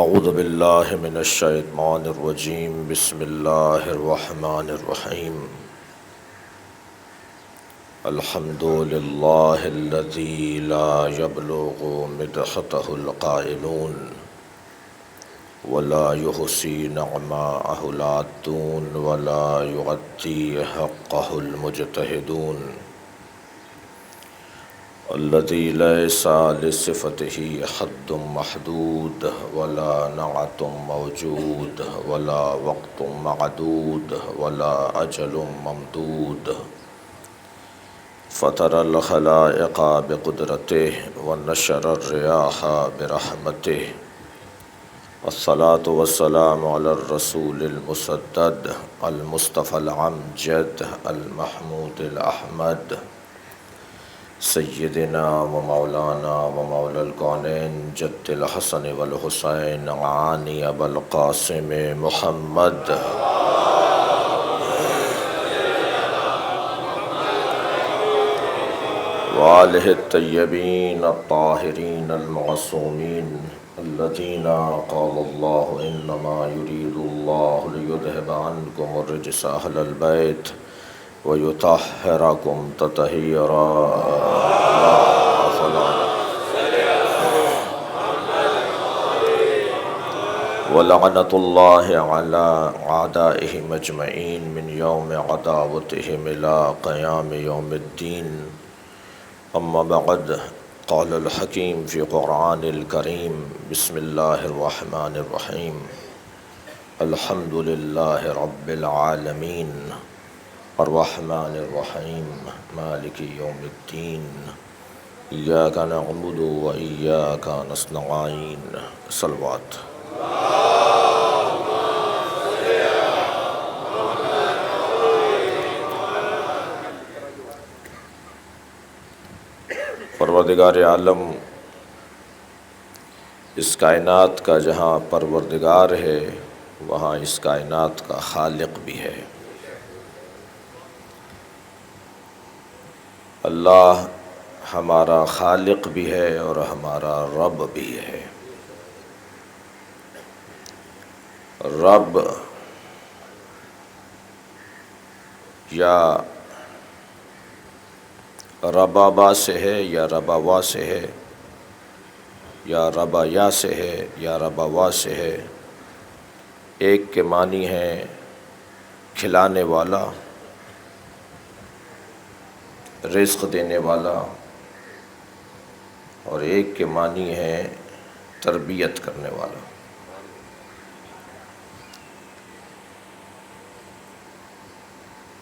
اعوذ باللہ من الشیطان الرجیم بسم اللہ الرحمن الرحیم الحمد للہ الذی لا یبلغ مدحتہ القائلون ولا یحصی نعماءہ العادون ولا یغطی حقہ المجتہدون الذي ليس لصفته حد محدود ولا نعت موجود ولا وقت معدود ولا أجل ممدود فطر الخلائق بقدرته ونشر الرياح برحمته والصلاة والسلام على الرسول المسدد المصطفى العمجد المحمود الأحمد سیدنا و مولانا و مولا الکونین جد الحسن والحسین عانی ابا القاسم محمد وآلہ الطیبین الطاہرین المعصومین الذین قال اللہ انما یرید اللہ لیذہب عنکم الرجس اہل البیت وَيُطَهِّرَكُمْ تَطْهِيرًا وَلَعْنَةُ اللَّهِ عَلَىٰ أَعْدَائِهِمْ أَجْمَعِينَ مِنْ يَوْمِ عَدَاوَتِهِمْ إِلَىٰ قِيَامِ يَوْمِ الدِّينِ أَمَّا بَعْدُ قَالَ الْحَكِيمُ فِي قُرْآنِ الْكَرِيمِ بِسْمِ اللَّهِ الرَّحْمَٰنِ الرَّحِيمِ الْحَمْدُ لِلَّهِ رَبِّ الْعَالَمِينَ الرحمن الرحیم مالک یوم الدین ایاک نعبد و ایاک نستعین صلوات پروردگار عالم اس کائنات کا جہاں پروردگار ہے وہاں اس کائنات کا خالق بھی ہے۔ اللہ ہمارا خالق بھی ہے اور ہمارا رب بھی ہے۔ رب یا ربابا سے ہے یا رباوا سے ہے یا ربایا سے ہے یا رباوا سے ہے، ایک کے معنی ہے کھلانے والا، رزق دینے والا، اور ایک کے معنی ہے تربیت کرنے والا۔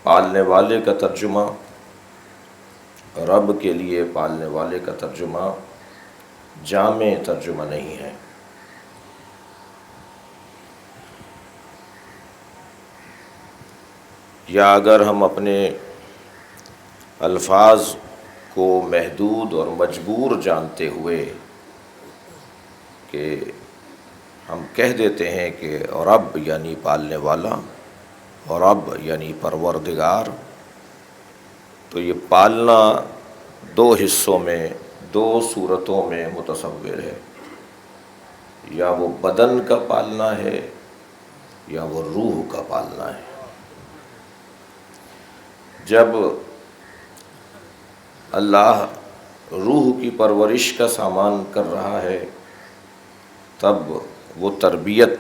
پالنے والے کا ترجمہ، رب کے لیے پالنے والے کا ترجمہ جامع ترجمہ نہیں ہے۔ یا اگر ہم اپنے الفاظ کو محدود اور مجبور جانتے ہوئے کہ ہم کہہ دیتے ہیں کہ رب یعنی پالنے والا اور رب یعنی پروردگار، تو یہ پالنا دو حصوں میں، دو صورتوں میں متصور ہے۔ یا وہ بدن کا پالنا ہے یا وہ روح کا پالنا ہے۔ جب اللہ روح کی پرورش کا سامان کر رہا ہے تب وہ تربیت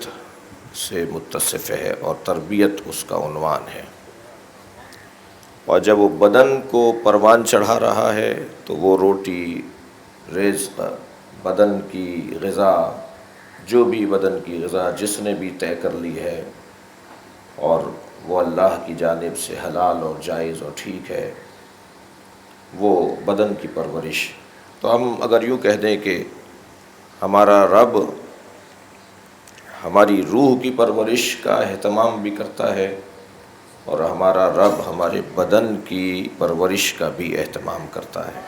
سے متصف ہے اور تربیت اس کا عنوان ہے، اور جب وہ بدن کو پروان چڑھا رہا ہے تو وہ روٹی، رزق، بدن کی غذا، جو بھی بدن کی غذا جس نے بھی طے کر لی ہے اور وہ اللہ کی جانب سے حلال اور جائز اور ٹھیک ہے، وہ بدن کی پرورش۔ تو ہم اگر یوں کہہ دیں کہ ہمارا رب ہماری روح کی پرورش کا اہتمام بھی کرتا ہے اور ہمارا رب ہمارے بدن کی پرورش کا بھی اہتمام کرتا ہے۔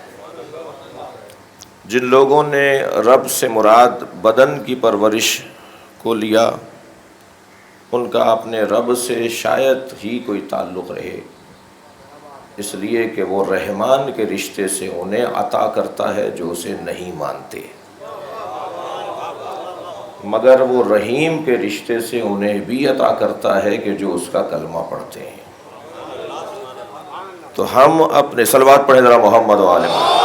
جن لوگوں نے رب سے مراد بدن کی پرورش کو لیا، ان کا اپنے رب سے شاید ہی کوئی تعلق رہے، اس لیے کہ وہ رحمان کے رشتے سے انہیں عطا کرتا ہے جو اسے نہیں مانتے۔ مگر وہ رحیم کے رشتے سے انہیں بھی عطا کرتا ہے کہ جو اس کا کلمہ پڑھتے ہیں۔ تو ہم اپنے صلوات پڑھیں ذرا محمد و آل محمد۔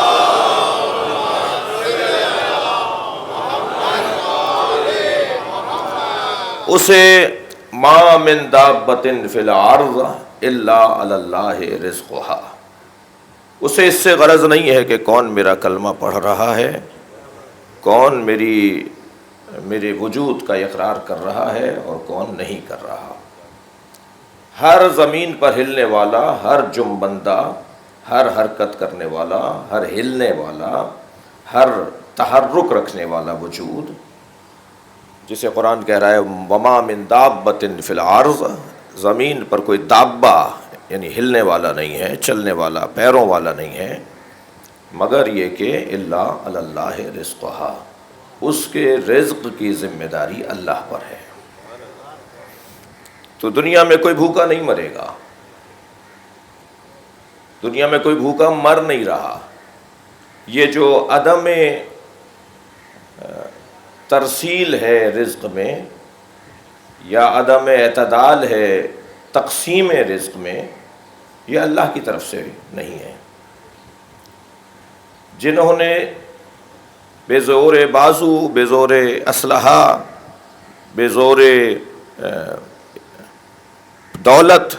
اسے ما من دابۃ فی الارض الا علی اللہ رزقھا، اسے اس سے غرض نہیں ہے کہ کون میرا کلمہ پڑھ رہا ہے، کون میرے وجود کا اقرار کر رہا ہے اور کون نہیں کر رہا۔ ہر زمین پر ہلنے والا، ہر جنبندہ، ہر حرکت کرنے والا، ہر ہلنے والا، ہر تحرک رکھنے والا وجود، جسے قرآن کہہ رہا ہے وما من دابۃ فی الارض، زمین پر کوئی دابہ یعنی ہلنے والا نہیں ہے، چلنے والا، پیروں والا نہیں ہے، مگر یہ کہ الا علی اللہ رزقھا، اس کے رزق کی ذمہ داری اللہ پر ہے۔ تو دنیا میں کوئی بھوکا نہیں مرے گا، دنیا میں کوئی بھوکا مر نہیں رہا۔ یہ جو عدم ترسیل ہے رزق میں، یا عدم اعتدال ہے تقسیم رزق میں، یہ اللہ کی طرف سے نہیں ہے۔ جنہوں نے بے زور بازو، بے زور اسلحہ، بے زور دولت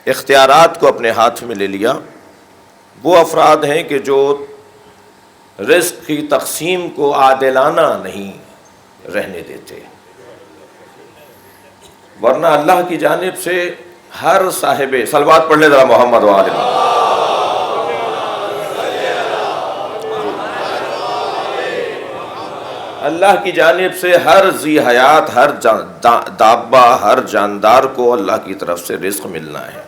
اختیارات کو اپنے ہاتھ میں لے لیا، وہ افراد ہیں کہ جو رزق کی تقسیم کو عادلانہ نہیں رہنے دیتے، ورنہ اللہ کی جانب سے ہر صاحب، صلوات پڑھ لے ذرا محمد و آل محمد۔ اللہ کی جانب سے ہر ذی حیات، ہر دابہ، ہر جاندار کو اللہ کی طرف سے رزق ملنا ہے۔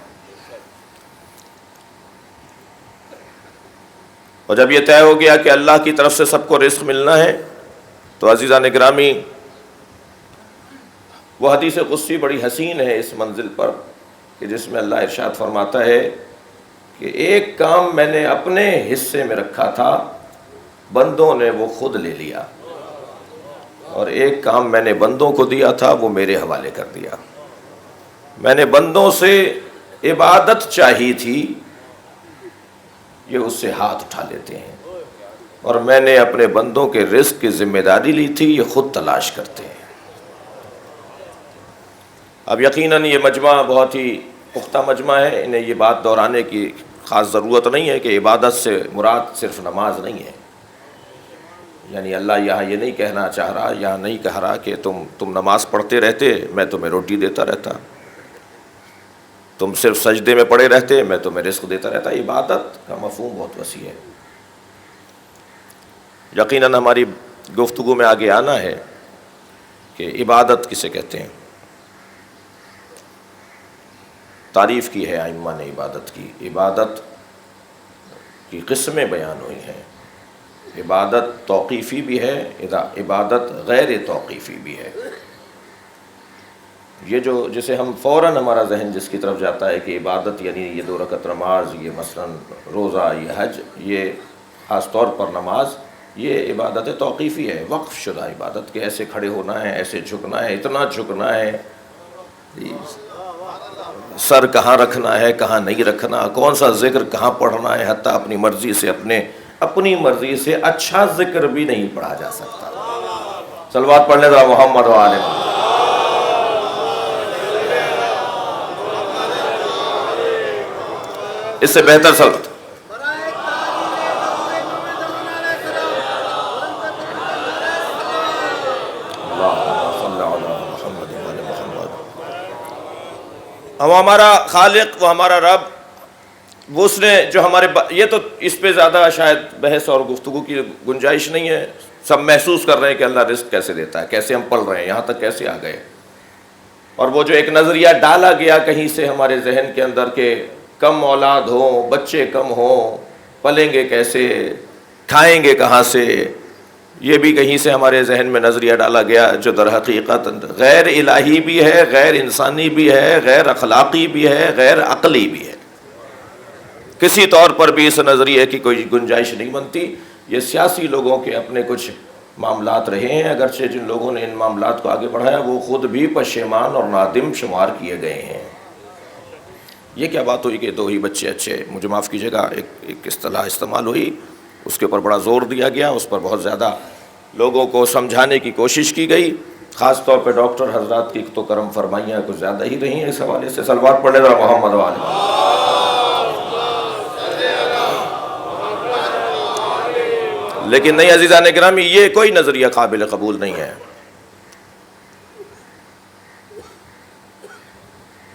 اور جب یہ طے ہو گیا کہ اللہ کی طرف سے سب کو رزق ملنا ہے، تو عزیزان گرامی، وہ حدیث قدسی بڑی حسین ہے اس منزل پر، کہ جس میں اللہ ارشاد فرماتا ہے کہ ایک کام میں نے اپنے حصے میں رکھا تھا، بندوں نے وہ خود لے لیا، اور ایک کام میں نے بندوں کو دیا تھا، وہ میرے حوالے کر دیا۔ میں نے بندوں سے عبادت چاہی تھی، یہ اس سے ہاتھ اٹھا لیتے ہیں، اور میں نے اپنے بندوں کے رزق کی ذمہ داری لی تھی، یہ خود تلاش کرتے ہیں۔ اب یقیناً یہ مجمع بہت ہی پختہ مجمع ہے، انہیں یہ بات دہرانے کی خاص ضرورت نہیں ہے کہ عبادت سے مراد صرف نماز نہیں ہے۔ یعنی اللہ یہاں یہ نہیں کہنا چاہ رہا، یہاں نہیں کہہ رہا کہ تم نماز پڑھتے رہتے، میں تمہیں روٹی دیتا رہتا، تم صرف سجدے میں پڑے رہتے، میں تمہیں رزق دیتا رہتا۔ عبادت کا مفہوم بہت وسیع ہے۔ یقیناً ہماری گفتگو میں آگے آنا ہے کہ عبادت کسے کہتے ہیں۔ تعریف کی ہے ائمہ نے عبادت کی، عبادت کی قسمیں بیان ہوئی ہیں۔ عبادت توقیفی بھی ہے، عبادت غیر توقیفی بھی ہے۔ یہ جسے ہم فوراً ہمارا ذہن جس کی طرف جاتا ہے کہ عبادت یعنی یہ 2 رکعت نماز، یہ مثلاً روزہ، یہ حج، یہ خاص طور پر نماز، یہ عبادت توقیفی ہے، وقف شدہ عبادت، کہ ایسے کھڑے ہونا ہے، ایسے جھکنا ہے، اتنا جھکنا ہے، سر کہاں رکھنا ہے، کہاں نہیں رکھنا، کون سا ذکر کہاں پڑھنا ہے، حتیٰ اپنی مرضی سے اپنی مرضی سے اچھا ذکر بھی نہیں پڑھا جا سکتا۔ صلوات پڑھنے ذرا محمد و آل محمد۔ اس سے بہتر صلوات وہ ہمارا خالق، وہ ہمارا رب، وہ اس نے جو ہمارے یہ تو اس پہ زیادہ شاید بحث اور گفتگو کی گنجائش نہیں ہے، سب محسوس کر رہے ہیں کہ اللہ رزق کیسے دیتا ہے، کیسے ہم پڑھ رہے ہیں، یہاں تک کیسے آ گئے۔ اور وہ جو ایک نظریہ ڈالا گیا کہیں سے ہمارے ذہن کے اندر کہ کم اولاد ہوں، بچے کم ہوں، پلیں گے کیسے، کھائیں گے کہاں سے، یہ بھی کہیں سے ہمارے ذہن میں نظریہ ڈالا گیا، جو در حقیقت غیر الہی بھی ہے، غیر انسانی بھی ہے، غیر اخلاقی بھی ہے، غیر عقلی بھی ہے۔ کسی طور پر بھی اس نظریے کی کوئی گنجائش نہیں بنتی۔ یہ سیاسی لوگوں کے اپنے کچھ معاملات رہے ہیں، اگرچہ جن لوگوں نے ان معاملات کو آگے بڑھایا وہ خود بھی پشیمان اور نادم شمار کیے گئے ہیں۔ یہ کیا بات ہوئی کہ 2 ہی بچے اچھے، مجھے معاف کیجیے گا، ایک اصطلاح استعمال ہوئی، اس کے اوپر بڑا زور دیا گیا، اس پر بہت زیادہ لوگوں کو سمجھانے کی کوشش کی گئی، خاص طور پہ ڈاکٹر حضرات کی تو کرم فرمائیاں کچھ زیادہ ہی رہی ہیں اس حوالے سے۔ صلوات پڑھے ذرا محمد والے۔ لیکن نہیں عزیزان گرامی، یہ کوئی نظریہ قابل قبول نہیں ہے۔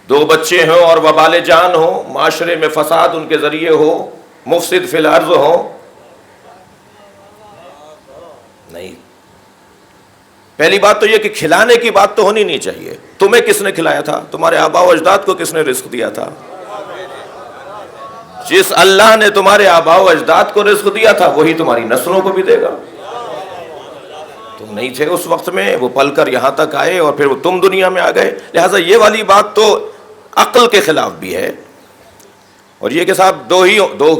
2 بچے ہوں اور وبال جان ہو، معاشرے میں فساد ان کے ذریعے ہو، مفسد فی الارض ہو، نہیں۔ پہلی بات تو یہ کہ کھلانے کی بات تو ہونی نہیں چاہیے۔ تمہیں کس نے کھلایا تھا؟ تمہارے آباء و اجداد کو کس نے رزق دیا تھا؟ جس اللہ نے تمہارے آباء و اجداد کو رزق دیا تھا وہی تمہاری نسلوں کو بھی دے گا۔ تم نہیں تھے اس وقت میں، وہ پل کر یہاں تک آئے اور پھر وہ تم دنیا میں آ گئے، لہٰذا یہ والی بات تو عقل کے خلاف بھی ہے۔ اور یہ کہ صاحب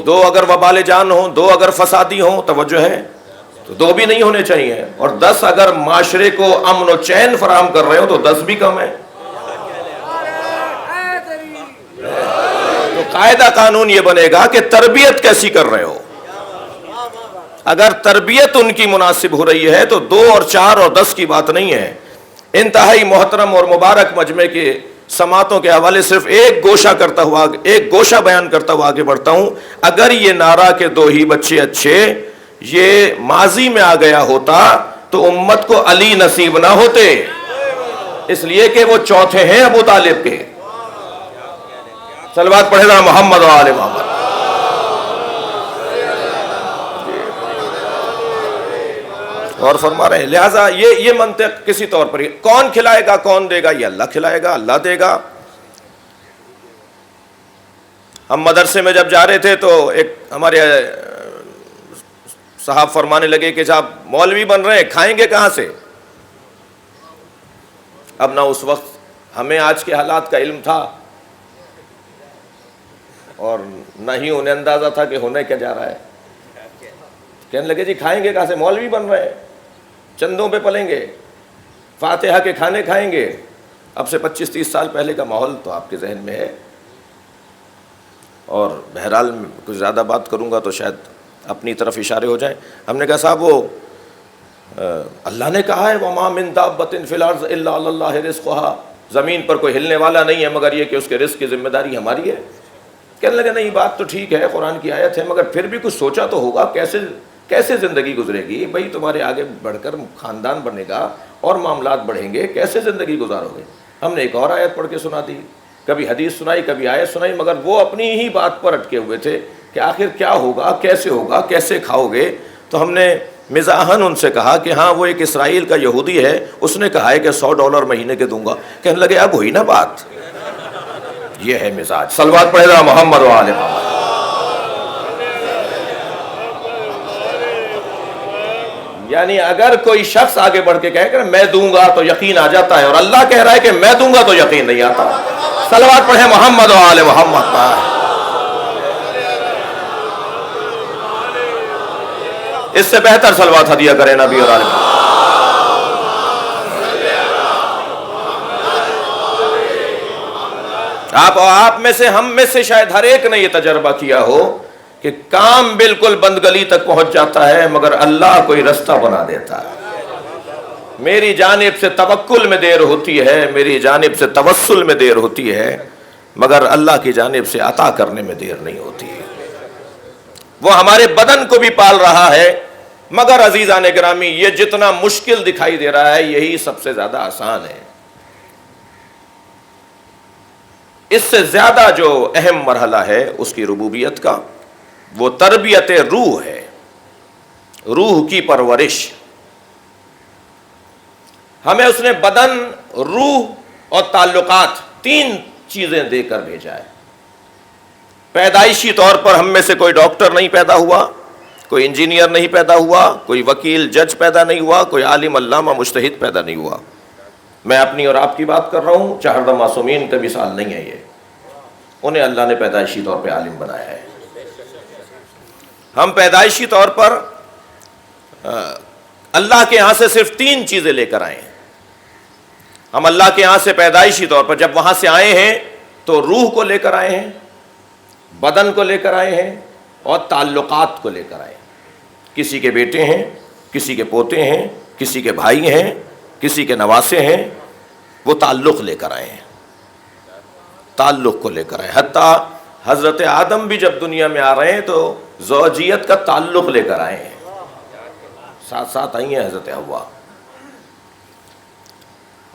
دو اگر وبال جان ہوں، 2 اگر فسادی ہوں، توجہ ہے، تو 2 بھی نہیں ہونے چاہیے، اور 10 اگر معاشرے کو امن و چین فراہم کر رہے ہو تو 10 بھی کم ہے۔ تو قاعدہ قانون یہ بنے گا کہ تربیت کیسی کر رہے ہو۔ اگر تربیت ان کی مناسب ہو رہی ہے تو 2 اور 4 اور 10 کی بات نہیں ہے۔ انتہائی محترم اور مبارک مجمع کے سماعتوں کے حوالے صرف ایک گوشہ بیان کرتا ہوا آگے بڑھتا ہوں۔ اگر یہ نعرہ کہ 2 ہی بچے اچھے یہ ماضی میں آ گیا ہوتا تو امت کو علی نصیب نہ ہوتے، اس لیے کہ وہ چوتھے ہیں ابو طالب کے۔ صلوات پڑھے ذرا محمد و آل محمد۔ اور فرما رہے ہیں لہٰذا یہ منطق کسی طور پر کون کھلائے گا کون دے گا؟ یہ اللہ کھلائے گا، اللہ دے گا۔ ہم مدرسے میں جب جا رہے تھے تو ایک ہمارے صاحب فرمانے لگے کہ صاحب مولوی بن رہے ہیں، کھائیں گے کہاں سے؟ اب نہ اس وقت ہمیں آج کے حالات کا علم تھا اور نہ ہی انہیں اندازہ تھا کہ ہونے کیا جا رہا ہے۔ کہنے لگے جی کھائیں گے کہاں سے؟ مولوی بن رہے ہیں، چندوں پہ پلیں گے، فاتحہ کے کھانے کھائیں گے۔ اب سے 25-30 سال پہلے کا ماحول تو آپ کے ذہن میں ہے، اور بہرحال کچھ زیادہ بات کروں گا تو شاید اپنی طرف اشارے ہو جائیں۔ ہم نے کہا صاحب وہ اللہ نے کہا ہے وَمَا مِن دَابَّةٍ فِي الْأَرْضِ إِلَّا عَلَى اللَّهِ رِزْقُهَا، زمین پر کوئی ہلنے والا نہیں ہے مگر یہ کہ اس کے رزق کی ذمہ داری ہماری ہے۔ کہنے لگے نہیں بات تو ٹھیک ہے، قرآن کی آیت ہے، مگر پھر بھی کچھ سوچا تو ہوگا کیسے زندگی گزرے گی؟ بھائی تمہارے آگے بڑھ کر خاندان بنے گا اور معاملات بڑھیں گے، کیسے زندگی گزارو گے؟ ہم نے ایک اور آیت پڑھ کے سنا دی، کبھی حدیث سنائی، کبھی آیت سنائی، مگر وہ اپنی ہی بات پر اٹکے ہوئے تھے کہ آخر کیا ہوگا، کیسے کھاؤ گے؟ تو ہم نے مزاحاً ان سے کہا کہ ہاں وہ ایک اسرائیل کا یہودی ہے، اس نے کہا ہے کہ $100 مہینے کے دوں گا۔ کہنے لگے اب ہوئی نا بات، یہ ہے مزاج۔ صلوات پڑھے گا محمد و آل محمد۔ یعنی اگر کوئی شخص آگے بڑھ کے کہے کہ میں دوں گا تو یقین آ جاتا ہے، اور اللہ کہہ رہا ہے کہ میں دوں گا تو یقین نہیں آتا۔ صلوات پڑھے محمد و آل محمد۔ اس سے بہتر صلوات ہدیہ کریں نبی اور آل محمد۔ آپ میں سے ہم میں سے شاید ہر ایک نے یہ تجربہ کیا ہو کہ کام بالکل بندگلی تک پہنچ جاتا ہے مگر اللہ کوئی رستہ بنا دیتا ہے۔ میری جانب سے توکل میں دیر ہوتی ہے، میری جانب سے توسل میں دیر ہوتی ہے، مگر اللہ کی جانب سے عطا کرنے میں دیر نہیں ہوتی ہے۔ وہ ہمارے بدن کو بھی پال رہا ہے، مگر عزیزان گرامی یہ جتنا مشکل دکھائی دے رہا ہے یہی سب سے زیادہ آسان ہے۔ اس سے زیادہ جو اہم مرحلہ ہے اس کی ربوبیت کا، وہ تربیت روح ہے، روح کی پرورش۔ ہمیں اس نے بدن، روح اور تعلقات 3 چیزیں دے کر بھیجا ہے۔ پیدائشی طور پر ہم میں سے کوئی ڈاکٹر نہیں پیدا ہوا، کوئی انجینئر نہیں پیدا ہوا، کوئی وکیل جج پیدا نہیں ہوا، کوئی عالم علامہ مجتہد پیدا نہیں ہوا۔ میں اپنی اور آپ کی بات کر رہا ہوں، چہردہ معصومین کا مثال نہیں ہے یہ، انہیں اللہ نے پیدائشی طور پہ عالم بنایا ہے۔ ہم پیدائشی طور پر اللہ کے یہاں سے صرف 3 چیزیں لے کر آئے ہیں. ہم اللہ کے یہاں سے پیدائشی طور پر جب وہاں سے آئے ہیں تو روح کو لے کر آئے ہیں, بدن کو لے کر آئے ہیں, اور تعلقات کو لے کر آئے ہیں. کسی کے بیٹے ہیں, کسی کے پوتے ہیں, کسی کے بھائی ہیں, کسی کے نواسے ہیں, وہ تعلق لے کر آئے ہیں, تعلق کو لے کر آئے. حتیٰ حضرت آدم بھی جب دنیا میں آ رہے ہیں تو زوجیت کا تعلق لے کر آئے ہیں, ساتھ ساتھ آئی ہیں حضرت حوا.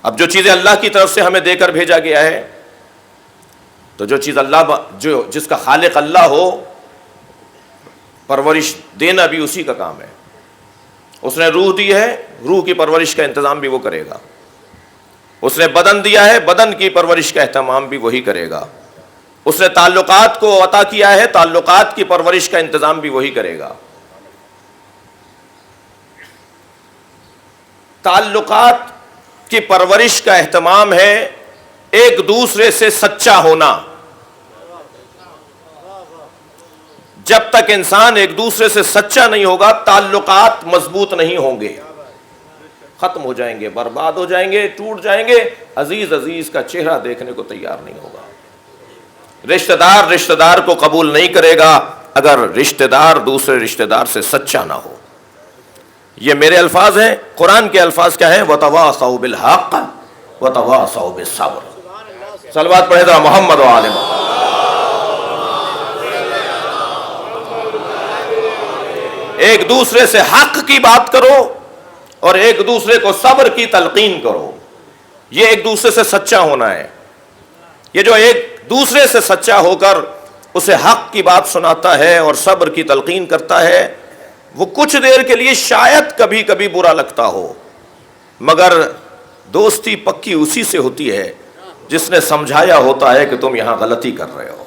اب جو چیزیں اللہ کی طرف سے ہمیں دے کر بھیجا گیا ہے, تو جو چیز جس کا خالق اللہ ہو, پرورش دینا بھی اسی کا کام ہے. اس نے روح دی ہے, روح کی پرورش کا انتظام بھی وہ کرے گا. اس نے بدن دیا ہے, بدن کی پرورش کا اہتمام بھی وہی کرے گا. اس نے تعلقات کو عطا کیا ہے, تعلقات کی پرورش کا انتظام بھی وہی کرے گا. تعلقات کی پرورش کا اہتمام ہے ایک دوسرے سے سچا ہونا. جب تک انسان ایک دوسرے سے سچا نہیں ہوگا, تعلقات مضبوط نہیں ہوں گے, ختم ہو جائیں گے, برباد ہو جائیں گے, ٹوٹ جائیں گے. عزیز کا چہرہ دیکھنے کو تیار نہیں ہوگا. رشتہ دار کو قبول نہیں کرے گا اگر رشتہ دار دوسرے رشتہ دار سے سچا نہ ہو. یہ میرے الفاظ ہیں, قرآن کے الفاظ کیا ہیں؟ وَتَوَاصَوْا بِالْحَقِّ وَتَوَاصَوْا بِالصَّبْرِ. صلوات پڑھے ذرا محمد و آل محمد. ایک دوسرے سے حق کی بات کرو اور ایک دوسرے کو صبر کی تلقین کرو. یہ ایک دوسرے سے سچا ہونا ہے. یہ جو ایک دوسرے سے سچا ہو کر اسے حق کی بات سناتا ہے اور صبر کی تلقین کرتا ہے, وہ کچھ دیر کے لیے شاید کبھی کبھی برا لگتا ہو, مگر دوستی پکی اسی سے ہوتی ہے جس نے سمجھایا ہوتا ہے کہ تم یہاں غلطی کر رہے ہو.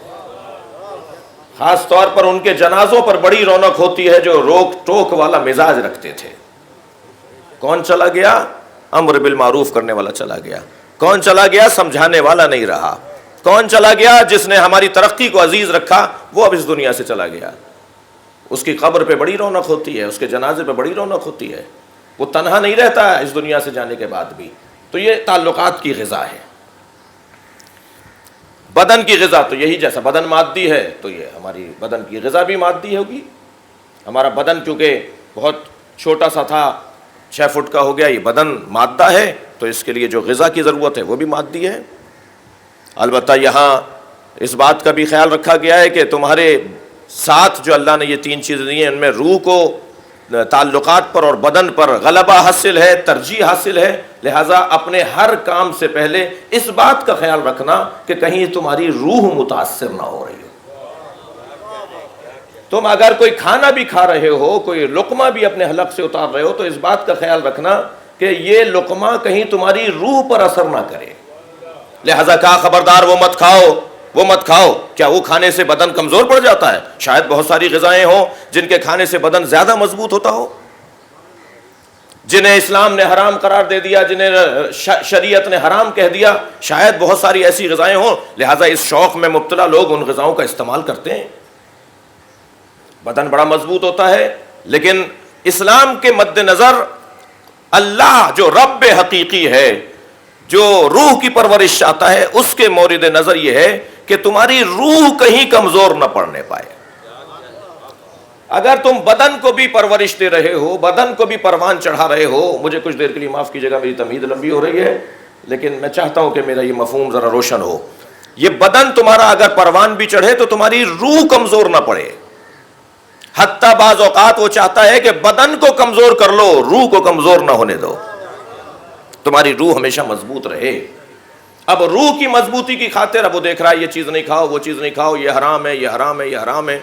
خاص طور پر ان کے جنازوں پر بڑی رونق ہوتی ہے جو روک ٹوک والا مزاج رکھتے تھے. کون چلا گیا؟ امر بالمعروف کرنے والا چلا گیا. کون چلا گیا؟ سمجھانے والا نہیں رہا. کون چلا گیا؟ جس نے ہماری ترقی کو عزیز رکھا, وہ اب اس دنیا سے چلا گیا. اس کی قبر پہ بڑی رونق ہوتی ہے, اس کے جنازے پہ بڑی رونق ہوتی ہے. وہ تنہا نہیں رہتا ہے اس دنیا سے جانے کے بعد بھی. تو یہ تعلقات کی غذا ہے. بدن کی غذا تو یہی, جیسا بدن مادی ہے تو یہ ہماری بدن کی غذا بھی مادی ہوگی. ہمارا بدن چونکہ بہت چھوٹا سا تھا, 6 فٹ کا ہو گیا, یہ بدن مادہ ہے, تو اس کے لیے جو غذا کی ضرورت ہے وہ بھی مادی ہے. البتہ یہاں اس بات کا بھی خیال رکھا گیا ہے کہ تمہارے ساتھ جو اللہ نے یہ 3 چیزیں دی ہیں, ان میں روح کو تعلقات پر اور بدن پر غلبہ حاصل ہے, ترجیح حاصل ہے. لہٰذا اپنے ہر کام سے پہلے اس بات کا خیال رکھنا کہ کہیں تمہاری روح متاثر نہ ہو رہی ہو. تم اگر کوئی کھانا بھی کھا رہے ہو, کوئی لقمہ بھی اپنے حلق سے اتار رہے ہو, تو اس بات کا خیال رکھنا کہ یہ لقمہ کہیں تمہاری روح پر اثر نہ کرے. لہذا کہا خبردار وہ مت کھاؤ, وہ مت کھاؤ. کیا وہ کھانے سے بدن کمزور پڑ جاتا ہے؟ شاید بہت ساری غذائیں ہوں جن کے کھانے سے بدن زیادہ مضبوط ہوتا ہو, جنہیں اسلام نے حرام قرار دے دیا, جنہیں شریعت نے حرام کہہ دیا. شاید بہت ساری ایسی غذائیں ہوں, لہذا اس شوق میں مبتلا لوگ ان غذاؤں کا استعمال کرتے ہیں. بدن بڑا مضبوط ہوتا ہے, لیکن اسلام کے مد نظر اللہ جو رب حقیقی ہے, جو روح کی پرورش چاہتا ہے, اس کے مورد نظر یہ ہے کہ تمہاری روح کہیں کمزور نہ پڑنے پائے. اگر تم بدن کو بھی پرورش دے رہے ہو, بدن کو بھی پروان چڑھا رہے ہو, مجھے کچھ دیر کے لیے معاف کیجیے گا, میری تمہید لمبی ہو رہی ہے, لیکن میں چاہتا ہوں کہ میرا یہ مفہوم ذرا روشن ہو. یہ بدن تمہارا اگر پروان بھی چڑھے تو تمہاری روح کمزور نہ پڑے. حتیٰ بعض اوقات وہ چاہتا ہے کہ بدن کو کمزور کر لو, روح کو کمزور نہ ہونے دو, تمہاری روح ہمیشہ مضبوط رہے. اب روح کی مضبوطی کی خاطر اب وہ دیکھ رہا ہے یہ چیز نہیں کھاؤ, وہ چیز نہیں کھاؤ, یہ حرام ہے, یہ حرام ہے, یہ حرام ہے.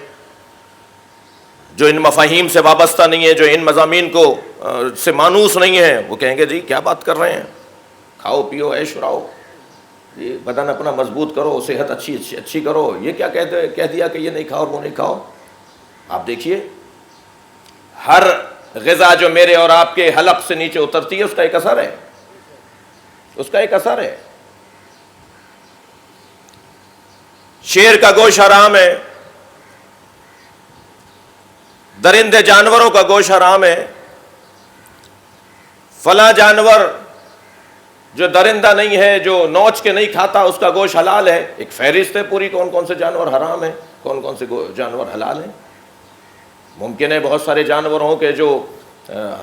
جو ان مفاہیم سے وابستہ نہیں ہے, جو ان مضامین کو سے مانوس نہیں ہے, وہ کہیں گے جی کیا بات کر رہے ہیں, کھاؤ پیو عیش اڑاؤ, یہ بدن اپنا مضبوط کرو, صحت اچھی کرو, یہ کیا کہہ دیا کہ یہ نہیں کھاؤ اور وہ نہیں کھاؤ. آپ دیکھیے ہر غذا جو میرے اور آپ کے حلق سے نیچے اترتی ہے اس کا ایک اثر ہے, اس کا ایک اثر ہے. شیر کا گوشت حرام ہے, درندے جانوروں کا گوشت حرام ہے, فلاں جانور جو درندہ نہیں ہے، جو نوچ کے نہیں کھاتا، اس کا گوشت حلال ہے. ایک فہرست ہے پوری کون کون سے جانور حرام ہیں، کون کون سے جانور حلال ہیں. ممکن ہے بہت سارے جانور ہوں کہ جو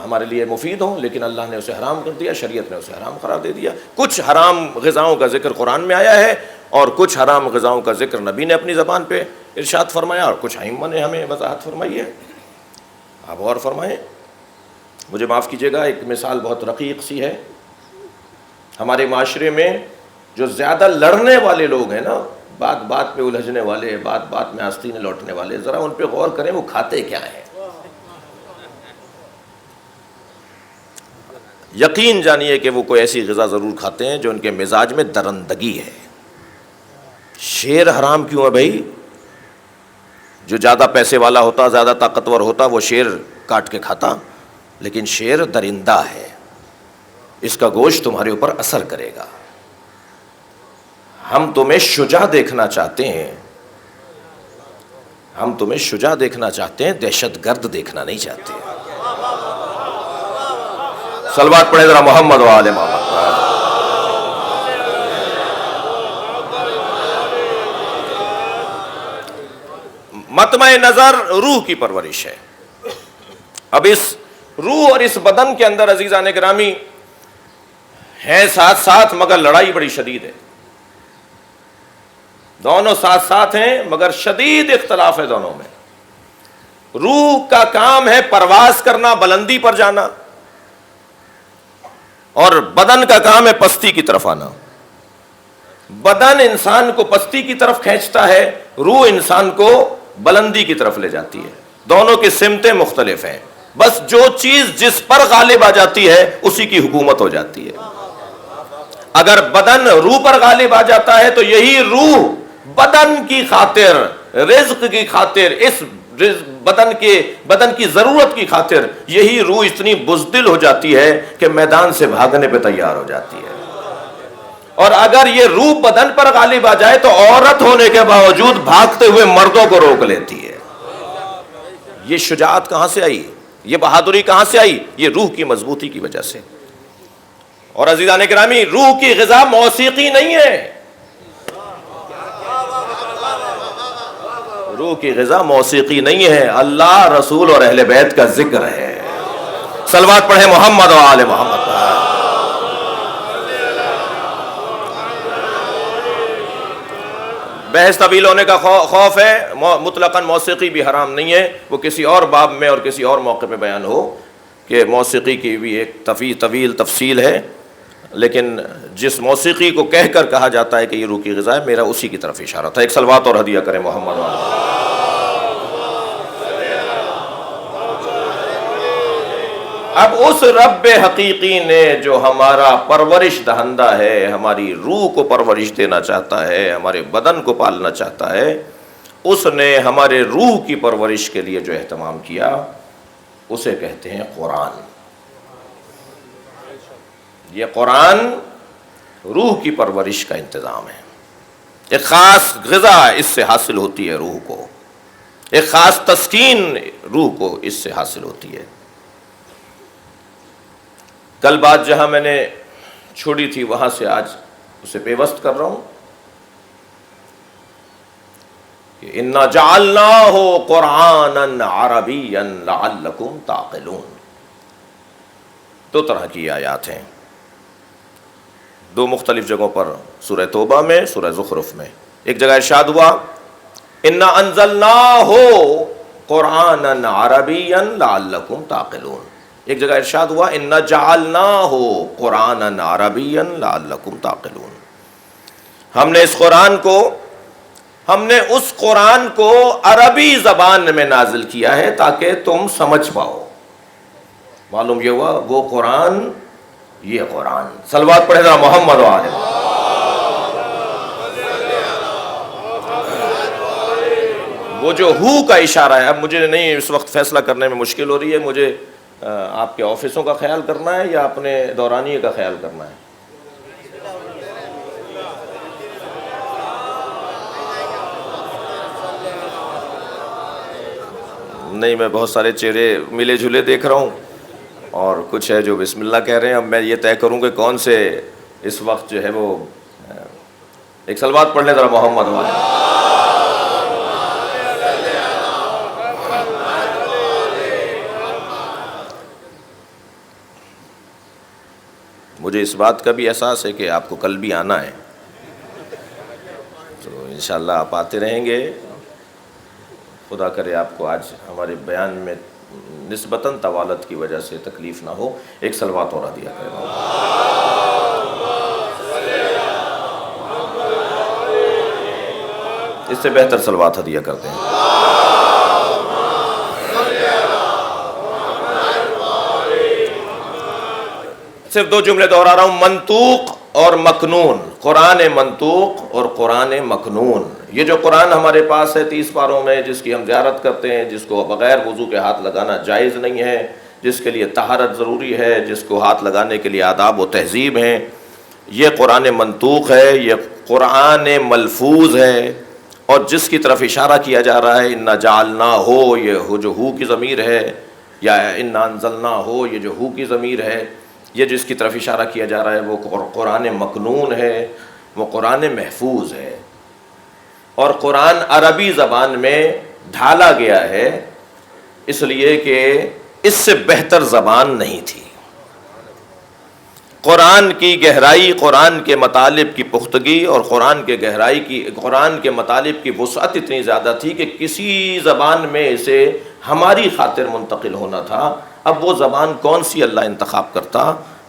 ہمارے لیے مفید ہوں، لیکن اللہ نے اسے حرام کر دیا، شریعت نے اسے حرام قرار دے دیا. کچھ حرام غذاؤں کا ذکر قرآن میں آیا ہے اور کچھ حرام غذاؤں کا ذکر نبی نے اپنی زبان پہ ارشاد فرمایا، اور کچھ ائمہ نے ہمیں وضاحت فرمائی ہے. آپ غور فرمائیں. مجھے معاف کیجیے گا، ایک مثال بہت رقیق سی ہے. ہمارے معاشرے میں جو زیادہ لڑنے والے لوگ ہیں نا، بات بات پہ الجھنے والے، بات بات میں آستینیں لوٹنے والے، ذرا ان پہ غور کریں وہ کھاتے کیا ہیں. یقین جانیے کہ وہ کوئی ایسی غذا ضرور کھاتے ہیں جو ان کے مزاج میں درندگی ہے. شیر حرام کیوں ہے بھائی؟ جو زیادہ پیسے والا ہوتا، زیادہ طاقتور ہوتا، وہ شیر کاٹ کے کھاتا، لیکن شیر درندہ ہے، اس کا گوشت تمہارے اوپر اثر کرے گا. ہم تمہیں شجاع دیکھنا چاہتے ہیں، ہم تمہیں شجاع دیکھنا چاہتے ہیں، دہشت گرد دیکھنا نہیں چاہتے. صلوات پڑھے ذرا محمد و آل محمد. مطمع نظر روح کی پرورش ہے. اب اس روح اور اس بدن کے اندر عزیزان گرامی ہیں ساتھ ساتھ، مگر لڑائی بڑی شدید ہے. دونوں ساتھ ساتھ ہیں مگر شدید اختلاف ہے دونوں میں. روح کا کام ہے پرواز کرنا، بلندی پر جانا، اور بدن کا کام ہے پستی کی طرف آنا. بدن انسان کو پستی کی طرف کھینچتا ہے، روح انسان کو بلندی کی طرف لے جاتی ہے. دونوں کی سمتیں مختلف ہیں، بس جو چیز جس پر غالب آ جاتی ہے اسی کی حکومت ہو جاتی ہے. اگر بدن روح پر غالب آ جاتا ہے تو یہی روح بدن کی خاطر، رزق کی خاطر، اس بدن کی ضرورت کی خاطر یہی روح اتنی بزدل ہو جاتی ہے کہ میدان سے بھاگنے پہ تیار ہو جاتی ہے. اور اگر یہ روح بدن پر غالب آ جائے تو عورت ہونے کے باوجود بھاگتے ہوئے مردوں کو روک لیتی ہے. یہ شجاعت کہاں سے آئی؟ یہ بہادری کہاں سے آئی؟ یہ روح کی مضبوطی کی وجہ سے. اور عزیزان گرامی، روح کی غذا موسیقی نہیں ہے. روح کی غذا موسیقی نہیں ہے، اللہ، رسول اور اہل بیت کا ذکر ہے. صلوات پڑھیں محمد و آل محمد. بحث طویل ہونے کا خوف ہے. مطلقاً موسیقی بھی حرام نہیں ہے، وہ کسی اور باب میں اور کسی اور موقع پہ بیان ہو کہ موسیقی کی بھی ایک طویل تفصیل ہے. لیکن جس موسیقی کو کہہ کر کہا جاتا ہے کہ یہ روح کی غذا ہے، میرا اسی کی طرف اشارہ تھا. ایک صلوات اور ہدیہ کریں محمد و آل. اب اس رب حقیقی نے جو ہمارا پرورش دہندہ ہے، ہماری روح کو پرورش دینا چاہتا ہے، ہمارے بدن کو پالنا چاہتا ہے، اس نے ہمارے روح کی پرورش کے لیے جو اہتمام کیا اسے کہتے ہیں قرآن. یہ قرآن روح کی پرورش کا انتظام ہے. ایک خاص غذا اس سے حاصل ہوتی ہے روح کو، ایک خاص تسکین روح کو اس سے حاصل ہوتی ہے. کل بات جہاں میں نے چھوڑی تھی وہاں سے آج اسے پیوست کر رہا ہوں کہ اِنَّا جَعَلْنَاهُ قُرْآنًا عَرَبِيًّا لَعَلَّكُمْ تَعْقِلُونَ. دو طرح کی آیات ہیں، دو مختلف جگہوں پر، سورہ توبہ میں، سورہ زخرف میں. ایک جگہ ارشاد ہوا اِنَّا أَنزَلْنَاهُ قُرْآنًا عَرَبِيًّا لَعَلَّكُمْ تَعْقِلُونَ. ایک جگہ ارشاد ہوا اِنَّا جَعَلْنَاهُ قُرْآنًا عَرَبِيًّا لَعَلَّكُمْ تَعْقِلُونَ. ہم نے اس قرآن کو عربی زبان میں نازل کیا ہے تاکہ تم سمجھ پاؤ. معلوم یہ ہوا وہ قرآن، یہ قرآن. صلوات پڑھے ذرا محمد و آل. وہ جو ہو کا اشارہ ہے، اب مجھے نہیں اس وقت فیصلہ کرنے میں مشکل ہو رہی ہے، مجھے آپ کے آفسوں کا خیال کرنا ہے یا اپنے دورانیے کا خیال کرنا ہے. نہیں، میں بہت سارے چہرے ملے جھلے دیکھ رہا ہوں. اور کچھ ہے جو بسم اللہ کہہ رہے ہیں. اب میں یہ طے کروں کہ کون سے اس وقت جو ہے وہ ایک صلوات پڑھ لیں ذرا محمد والے. مجھے اس بات کا بھی احساس ہے کہ آپ کو کل بھی آنا ہے، تو انشاءاللہ آپ آتے رہیں گے. خدا کرے آپ کو آج ہمارے بیان میں نسبتاً طوالت کی وجہ سے تکلیف نہ ہو. ایک صلوات اور دیا کریں. اس سے بہتر صلوات ہدیہ کرتے ہیں. صرف دو جملے دہرا رہا ہوں. منطوق اور مکنون، قرآن منطوق اور قرآن مکنون. یہ جو قرآن ہمارے پاس ہے 30 پاروں میں، جس کی ہم زیارت کرتے ہیں، جس کو بغیر وضو کے ہاتھ لگانا جائز نہیں ہے، جس کے لیے طہارت ضروری ہے، جس کو ہاتھ لگانے کے لیے آداب و تہذیب ہیں، یہ قرآن منطوق ہے، یہ قرآن ملفوظ ہے. اور جس کی طرف اشارہ کیا جا رہا ہے انا جعلنا ہو، یہ ہو جو ہو کی ضمیر ہے، یا انا انزلنا ہو، یہ جو ہو کی ضمیر ہے، یہ جس کی طرف اشارہ کیا جا رہا ہے وہ قرآن مکنون ہے، وہ قرآن محفوظ ہے. اور قرآن عربی زبان میں ڈھالا گیا ہے اس لیے کہ اس سے بہتر زبان نہیں تھی. قرآن کی گہرائی، قرآن کے مطالب کی پختگی اور قرآن کے مطالب کی وسعت اتنی زیادہ تھی کہ کسی زبان میں اسے ہماری خاطر منتقل ہونا تھا. اب وہ زبان کون سی اللہ انتخاب کرتا؟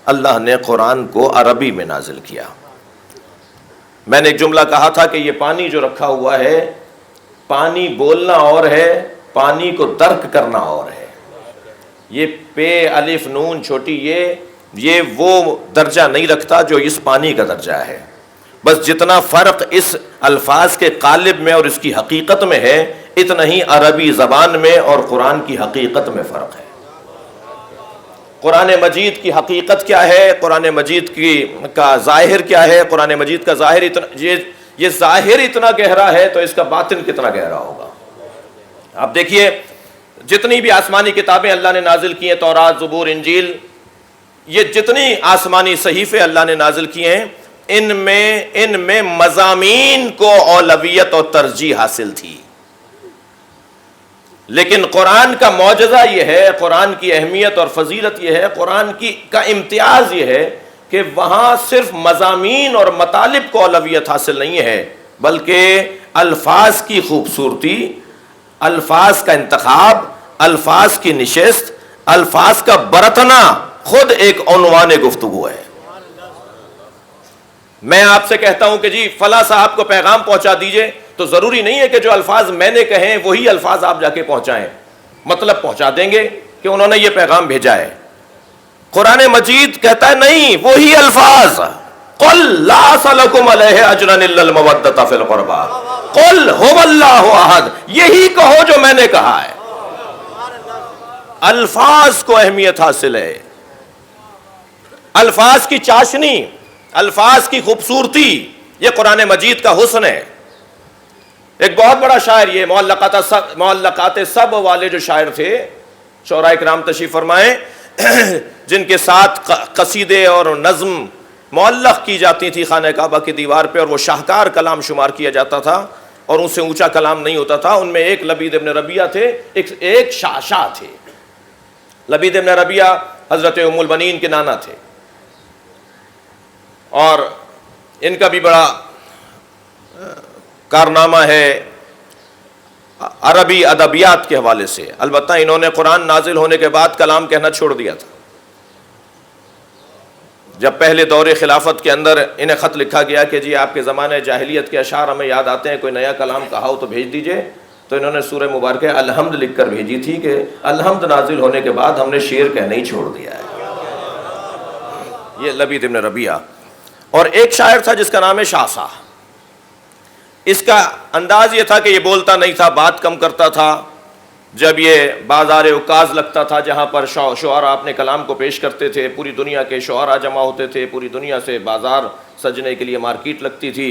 اللہ نے قرآن کو عربی میں نازل کیا. میں نے ایک جملہ کہا تھا کہ یہ پانی جو رکھا ہوا ہے، پانی بولنا اور ہے، پانی کو درک کرنا اور ہے. یہ پے الف نون چھوٹی یہ وہ درجہ نہیں رکھتا جو اس پانی کا درجہ ہے. بس جتنا فرق اس الفاظ کے قالب میں اور اس کی حقیقت میں ہے، اتنا ہی عربی زبان میں اور قرآن کی حقیقت میں فرق ہے. قرآن مجید کی حقیقت کیا ہے، قرآن مجید کا ظاہر کیا ہے. قرآن مجید کا ظاہر یہ ظاہر اتنا گہرا ہے تو اس کا باطن کتنا گہرا ہوگا. آپ دیکھیے جتنی بھی آسمانی کتابیں اللہ نے نازل کی ہیں، تورات، زبور، انجیل، یہ جتنی آسمانی صحیفے اللہ نے نازل کیے ہیں، ان میں مضامین کو اولویت اور ترجیح حاصل تھی. لیکن قرآن کا معجزہ یہ ہے، قرآن کی اہمیت اور فضیلت یہ ہے، قرآن کا امتیاز یہ ہے کہ وہاں صرف مضامین اور مطالب کو اولویت حاصل نہیں ہے، بلکہ الفاظ کی خوبصورتی، الفاظ کا انتخاب، الفاظ کی نشست، الفاظ کا برتنا خود ایک عنوان گفتگو ہے. میں آپ سے کہتا ہوں کہ جی فلاں صاحب کو پیغام پہنچا دیجئے، تو ضروری نہیں ہے کہ جو الفاظ میں نے کہیں وہی الفاظ آپ جا کے پہنچائیں. مطلب پہنچا دیں گے کہ انہوں نے یہ پیغام بھیجا ہے. قرآن مجید کہتا ہے نہیں، وہی الفاظ. قل لا اسألکم علیہ اجرا الا المودۃ فی القربى، قل هو اللہ احد، یہی کہو جو میں نے کہا ہے. الفاظ کو اہمیت حاصل ہے، الفاظ کی چاشنی، الفاظ کی خوبصورتی، یہ قرآن مجید کا حسن ہے. ایک بہت بڑا شاعر، یہ معلقات سب والے جو شاعر تھے، شعراء کرام تشریف فرمائیں، جن کے ساتھ قصیدے اور نظم معلق کی جاتی تھی خانہ کعبہ کی دیوار پہ، اور وہ شاہکار کلام شمار کیا جاتا تھا اور ان سے اونچا کلام نہیں ہوتا تھا. ان میں ایک لبید ابن ربیعہ تھے، ایک شعشع تھے. لبید ابن ربیعہ حضرت ام البنین کے نانا تھے، اور ان کا بھی بڑا کارنامہ ہے عربی ادبیات کے حوالے سے. البتہ انہوں نے قرآن نازل ہونے کے بعد کلام کہنا چھوڑ دیا تھا. جب پہلے دور خلافت کے اندر انہیں خط لکھا گیا کہ جی آپ کے زمانے جاہلیت کے اشعار ہمیں یاد آتے ہیں، کوئی نیا کلام کہا ہو تو بھیج دیجئے، تو انہوں نے سورہ مبارکہ الحمد لکھ کر بھیجی تھی کہ الحمد نازل ہونے کے بعد ہم نے شعر کہنا ہی چھوڑ دیا ہے. یہ لبید ابن ربیعہ. اور ایک شاعر تھا جس کا نام ہے شعشع. اس کا انداز یہ تھا کہ یہ بولتا نہیں تھا، بات کم کرتا تھا. جب یہ بازار عکاظ لگتا تھا جہاں پر شعراء اپنے کلام کو پیش کرتے تھے، پوری دنیا کے شعراء جمع ہوتے تھے، پوری دنیا سے بازار سجنے کے لیے مارکیٹ لگتی تھی،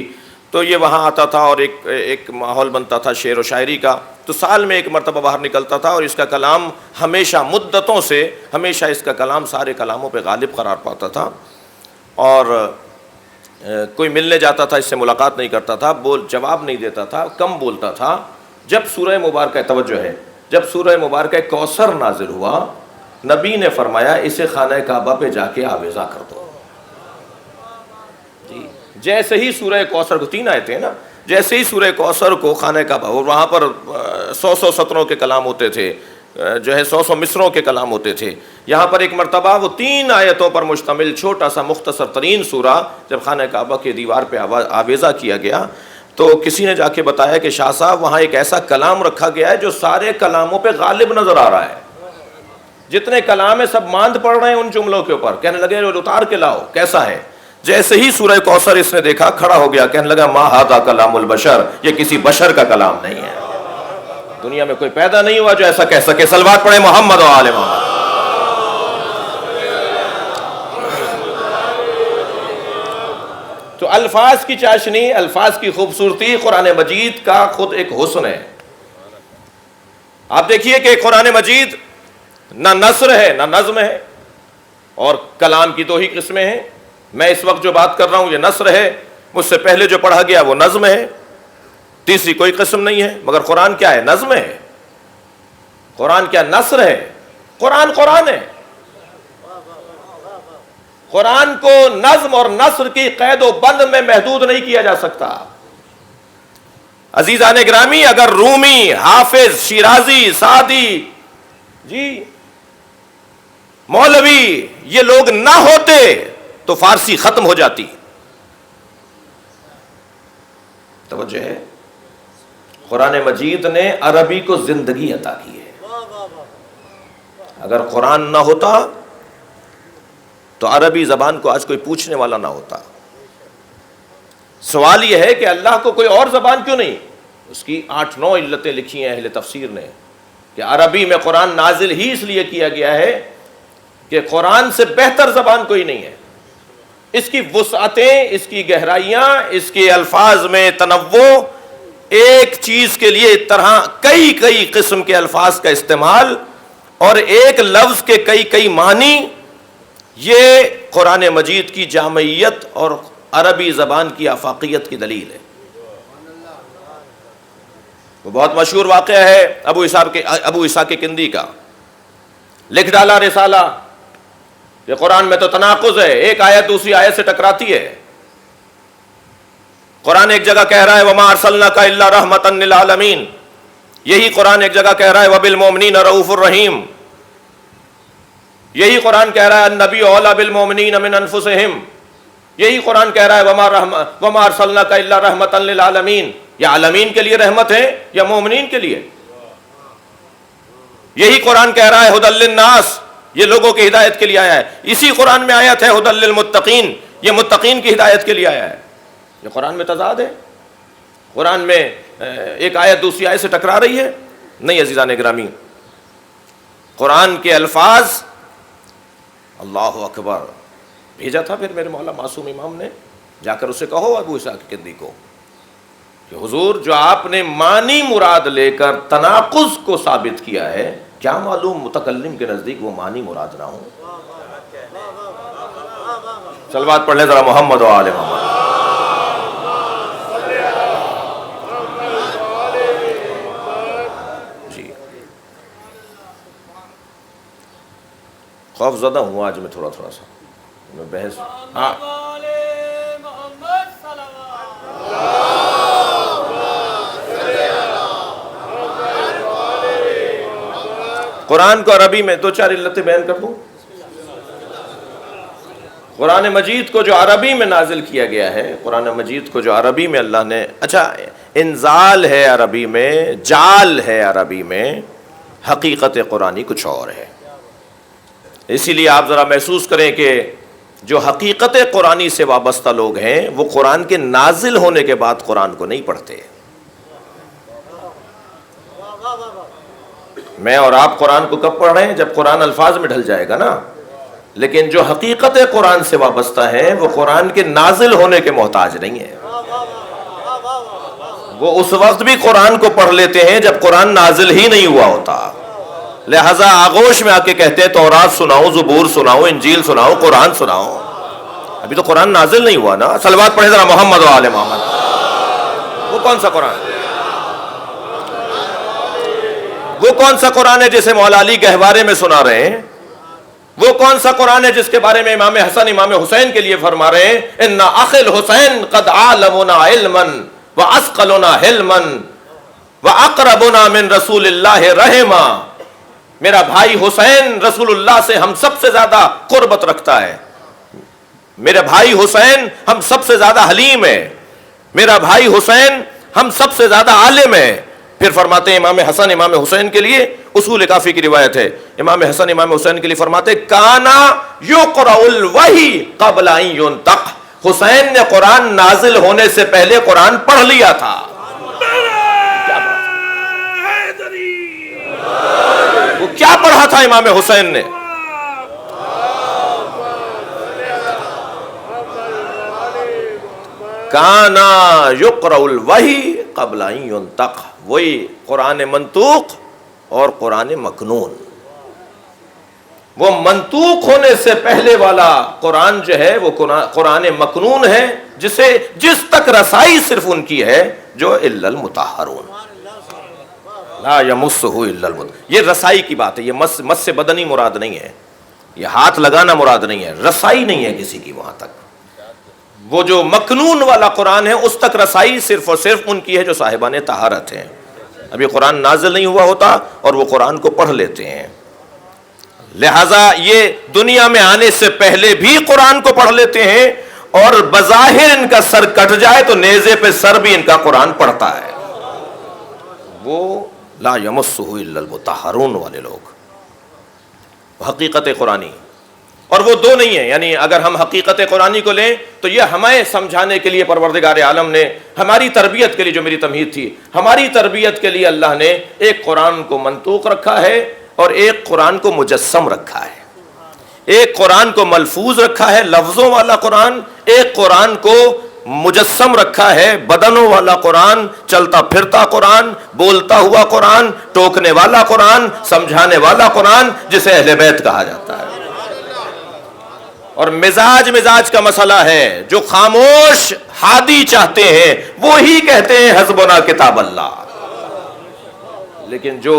تو یہ وہاں آتا تھا اور ایک ماحول بنتا تھا شعر و شاعری کا. تو سال میں ایک مرتبہ باہر نکلتا تھا اور اس کا کلام ہمیشہ مدتوں سے ہمیشہ اس کا کلام سارے کلاموں پہ غالب قرار پاتا تھا. اور کوئی ملنے جاتا تھا اس سے ملاقات نہیں کرتا تھا, جواب نہیں دیتا تھا, کم بولتا تھا. جب سورہ مبارکہ توجہ ہے, جب سورہ مبارکہ کوثر نازل ہوا, نبی نے فرمایا اسے خانہ کعبہ پہ جا کے آویزہ کر دو. جی جیسے ہی سورہ کوثر کو, 3 آیتیں نا, جیسے ہی سورہ کوثر کو خانہ کعبہ, اور وہاں پر 100 سطروں کے کلام ہوتے تھے, جو ہے 100 مصروں کے کلام ہوتے تھے. یہاں پر ایک مرتبہ وہ 3 آیتوں پر مشتمل چھوٹا سا مختصر ترین سورہ جب خانہ کعبہ کی دیوار پہ آویزہ کیا گیا, تو کسی نے جا کے بتایا کہ شاہ صاحب وہاں ایک ایسا کلام رکھا گیا ہے جو سارے کلاموں پہ غالب نظر آ رہا ہے. جتنے کلام ہیں سب ماند پڑ رہے ہیں ان جملوں کے اوپر. کہنے لگے اتار کے لاؤ, کیسا ہے؟ جیسے ہی سورہ کوثر اس نے دیکھا, کھڑا ہو گیا, کہنے لگا ما ھذا کلام البشر, یہ کسی بشر کا کلام نہیں ہے. دنیا میں کوئی پیدا نہیں ہوا جو ایسا کہہ سکے. صلوات پڑھے محمد و آل محمد. تو الفاظ کی چاشنی, الفاظ کی خوبصورتی قرآن مجید کا خود ایک حسن ہے. آپ دیکھیے کہ قرآن مجید نہ نثر ہے نہ نظم ہے, اور کلام کی 2 ہی قسمیں ہیں. میں اس وقت جو بات کر رہا ہوں یہ نثر ہے, مجھ سے پہلے جو پڑھا گیا وہ نظم ہے, تیسری کوئی قسم نہیں ہے. مگر قرآن کیا ہے؟ نظم ہے. قرآن کیا نثر ہے؟ قرآن ہے. قرآن کو نظم اور نثر کی قید و بند میں محدود نہیں کیا جا سکتا. عزیزان گرامی, اگر رومی, حافظ, شیرازی, سعدی, جی مولوی یہ لوگ نہ ہوتے تو فارسی ختم ہو جاتی. توجہ ہے, قرآن مجید نے عربی کو زندگی عطا کی ہے. اگر قرآن نہ ہوتا تو عربی زبان کو آج کوئی پوچھنے والا نہ ہوتا. سوال یہ ہے کہ اللہ کو کوئی اور زبان کیوں نہیں؟ اس کی 8-9 علتیں لکھی ہیں اہل تفسیر نے, کہ عربی میں قرآن نازل ہی اس لیے کیا گیا ہے کہ قرآن سے بہتر زبان کوئی نہیں ہے. اس کی وسعتیں, اس کی گہرائیاں, اس کے الفاظ میں تنوع, ایک چیز کے لیے طرح کئی قسم کے الفاظ کا استعمال, اور ایک لفظ کے کئی معنی, یہ قرآن مجید کی جامعیت اور عربی زبان کی آفاقیت کی دلیل ہے. وہ بہت مشہور واقعہ ہے ابو اسحاق کندی کا, لکھ ڈالا رسالہ کہ قرآن میں تو تناقض ہے, ایک آیت دوسری آیت سے ٹکراتی ہے. قرآن ایک جگہ کہہ رہا ہے وما ارسلناک الا رحمتا للعالمین, یہی قرآن ایک جگہ کہہ رہا ہے وبالمؤمنین رؤوف الرحیم, یہی قرآن کہہ رہا ہے النبی اولی بالمؤمنین من انفسہم, یہی قرآن کہہ رہا ہے وما ارسلناک الا رحمتا للعالمین. یا عالمین کے لیے رحمت ہے یا مومنین کے لیے؟ یہی قرآن کہہ رہا ہے ھدی للناس, یہ لوگوں کی ہدایت کے لیے آیا ہے. اسی قرآن میں آیت ہے ھدی للمتقین, یہ متقین کی ہدایت کے لیے آیا ہے. یہ قرآن میں تضاد ہے. قرآن میں ایک آیت دوسری آیت سے ٹکرا رہی ہے؟ نہیں عزیزان گرامی, قرآن کے الفاظ, اللہ اکبر, بھیجا تھا پھر میرے مولا معصوم امام نے, جا کر اسے کہو ابو اسحاق کندی کو کہ حضور جو آپ نے معنی مراد لے کر تناقض کو ثابت کیا ہے, کیا معلوم متکلم کے نزدیک وہ معنی مراد نہ ہو. صلوات پڑھ لیں ذرا محمد و آل محمد. جی خوف زدہ ہوں آج میں تھوڑا سا میں بحث. ہاں قرآن کو عربی میں 2-4 علتیں بیان کر دوں. قرآن مجید کو جو عربی میں نازل کیا گیا ہے, قرآن مجید کو جو عربی میں اللہ نے, اچھا انزال ہے عربی میں, جال ہے عربی میں, حقیقت قرآنی کچھ اور ہے. اسی لیے آپ ذرا محسوس کریں کہ جو حقیقت قرآنی سے وابستہ لوگ ہیں وہ قرآن کے نازل ہونے کے بعد قرآن کو نہیں پڑھتے. میں اور آپ قرآن کو کب پڑھ رہے ہیں؟ جب قرآن الفاظ میں ڈھل جائے گا نا. لیکن جو حقیقت قرآن سے وابستہ ہیں وہ قرآن کے نازل ہونے کے محتاج نہیں ہیں. وہ اس وقت بھی قرآن کو پڑھ لیتے ہیں جب قرآن نازل ہی نہیں ہوا ہوتا. لہذا آغوش میں آ کے کہتے ہیں تورات سناؤ، زبور سناؤ، انجیل سناؤ، قرآن سناؤ. ابھی تو قرآن نازل نہیں ہوا نا. صلوات پڑھیں ذرا محمد و آل محمد. وہ کون سا قرآن؟ وہ کون سا قرآن ہے جسے مولا علی گہوارے میں سنا رہے ہیں؟ وہ کون سا قرآن ہے جس کے بارے میں امام حسن امام حسین کے لیے فرما رہے ہیں ان اخ الحسین قد عالمنا علما واسقلنا حلما واقربنا من رسول اللہ رحما. میرا بھائی حسین رسول اللہ سے ہم سب سے زیادہ قربت رکھتا ہے. میرا بھائی حسین ہم سب سے زیادہ حلیم ہے. میرا بھائی حسین ہم سب سے زیادہ عالم ہے. پھر فرماتے ہیں امام حسن امام حسین کے لیے اصول کافی کی روایت ہے. امام حسن امام حسین کے لیے فرماتے کانا یقرأ الوحی قبل ان ینطق. حسین نے قرآن نازل ہونے سے پہلے قرآن پڑھ لیا تھا. وہ کیا پڑھا تھا امام حسین نے؟ کانا یقرأ الوحی قبل ان ینطق. وہی قرآن منطوق اور قرآن مکنون. وہ منطوق ہونے سے پہلے والا قرآن جو ہے وہ قرآن مکنون ہے جس تک رسائی صرف ان کی ہے جو الا المطہرون لا یمسہ الا المطہرون. یہ رسائی کی بات ہے. یہ مس بدنی مراد نہیں ہے. یہ ہاتھ لگانا مراد نہیں ہے. رسائی نہیں ہے کسی کی وہاں تک. وہ جو مکنون والا قرآن ہے اس تک رسائی صرف اور صرف ان کی ہے جو صاحبان طہارت ہیں. ابھی قرآن نازل نہیں ہوا ہوتا اور وہ قرآن کو پڑھ لیتے ہیں. لہذا یہ دنیا میں آنے سے پہلے بھی قرآن کو پڑھ لیتے ہیں اور بظاہر ان کا سر کٹ جائے تو نیزے پہ سر بھی ان کا قرآن پڑھتا ہے. وہ لا یمسہ الا المطہرون والے لوگ. حقیقت قرآنی اور وہ دو نہیں ہیں. یعنی اگر ہم حقیقت قرآنی کو لیں تو یہ ہمیں سمجھانے کے لیے پروردگار عالم نے ہماری تربیت کے لیے جو میری تمہید تھی ہماری تربیت کے لیے اللہ نے ایک قرآن کو منطوق رکھا ہے اور ایک قرآن کو مجسم رکھا ہے. ایک قرآن کو ملفوظ رکھا ہے لفظوں والا قرآن. ایک قرآن کو مجسم رکھا ہے بدنوں والا قرآن. چلتا پھرتا قرآن، بولتا ہوا قرآن، ٹوکنے والا قرآن، سمجھانے والا قرآن جسے اہل بیت کہا جاتا ہے. اور مزاج کا مسئلہ ہے. جو خاموش ہادی چاہتے ہیں وہی کہتے ہیں حسبنا کتاب اللہ. لیکن جو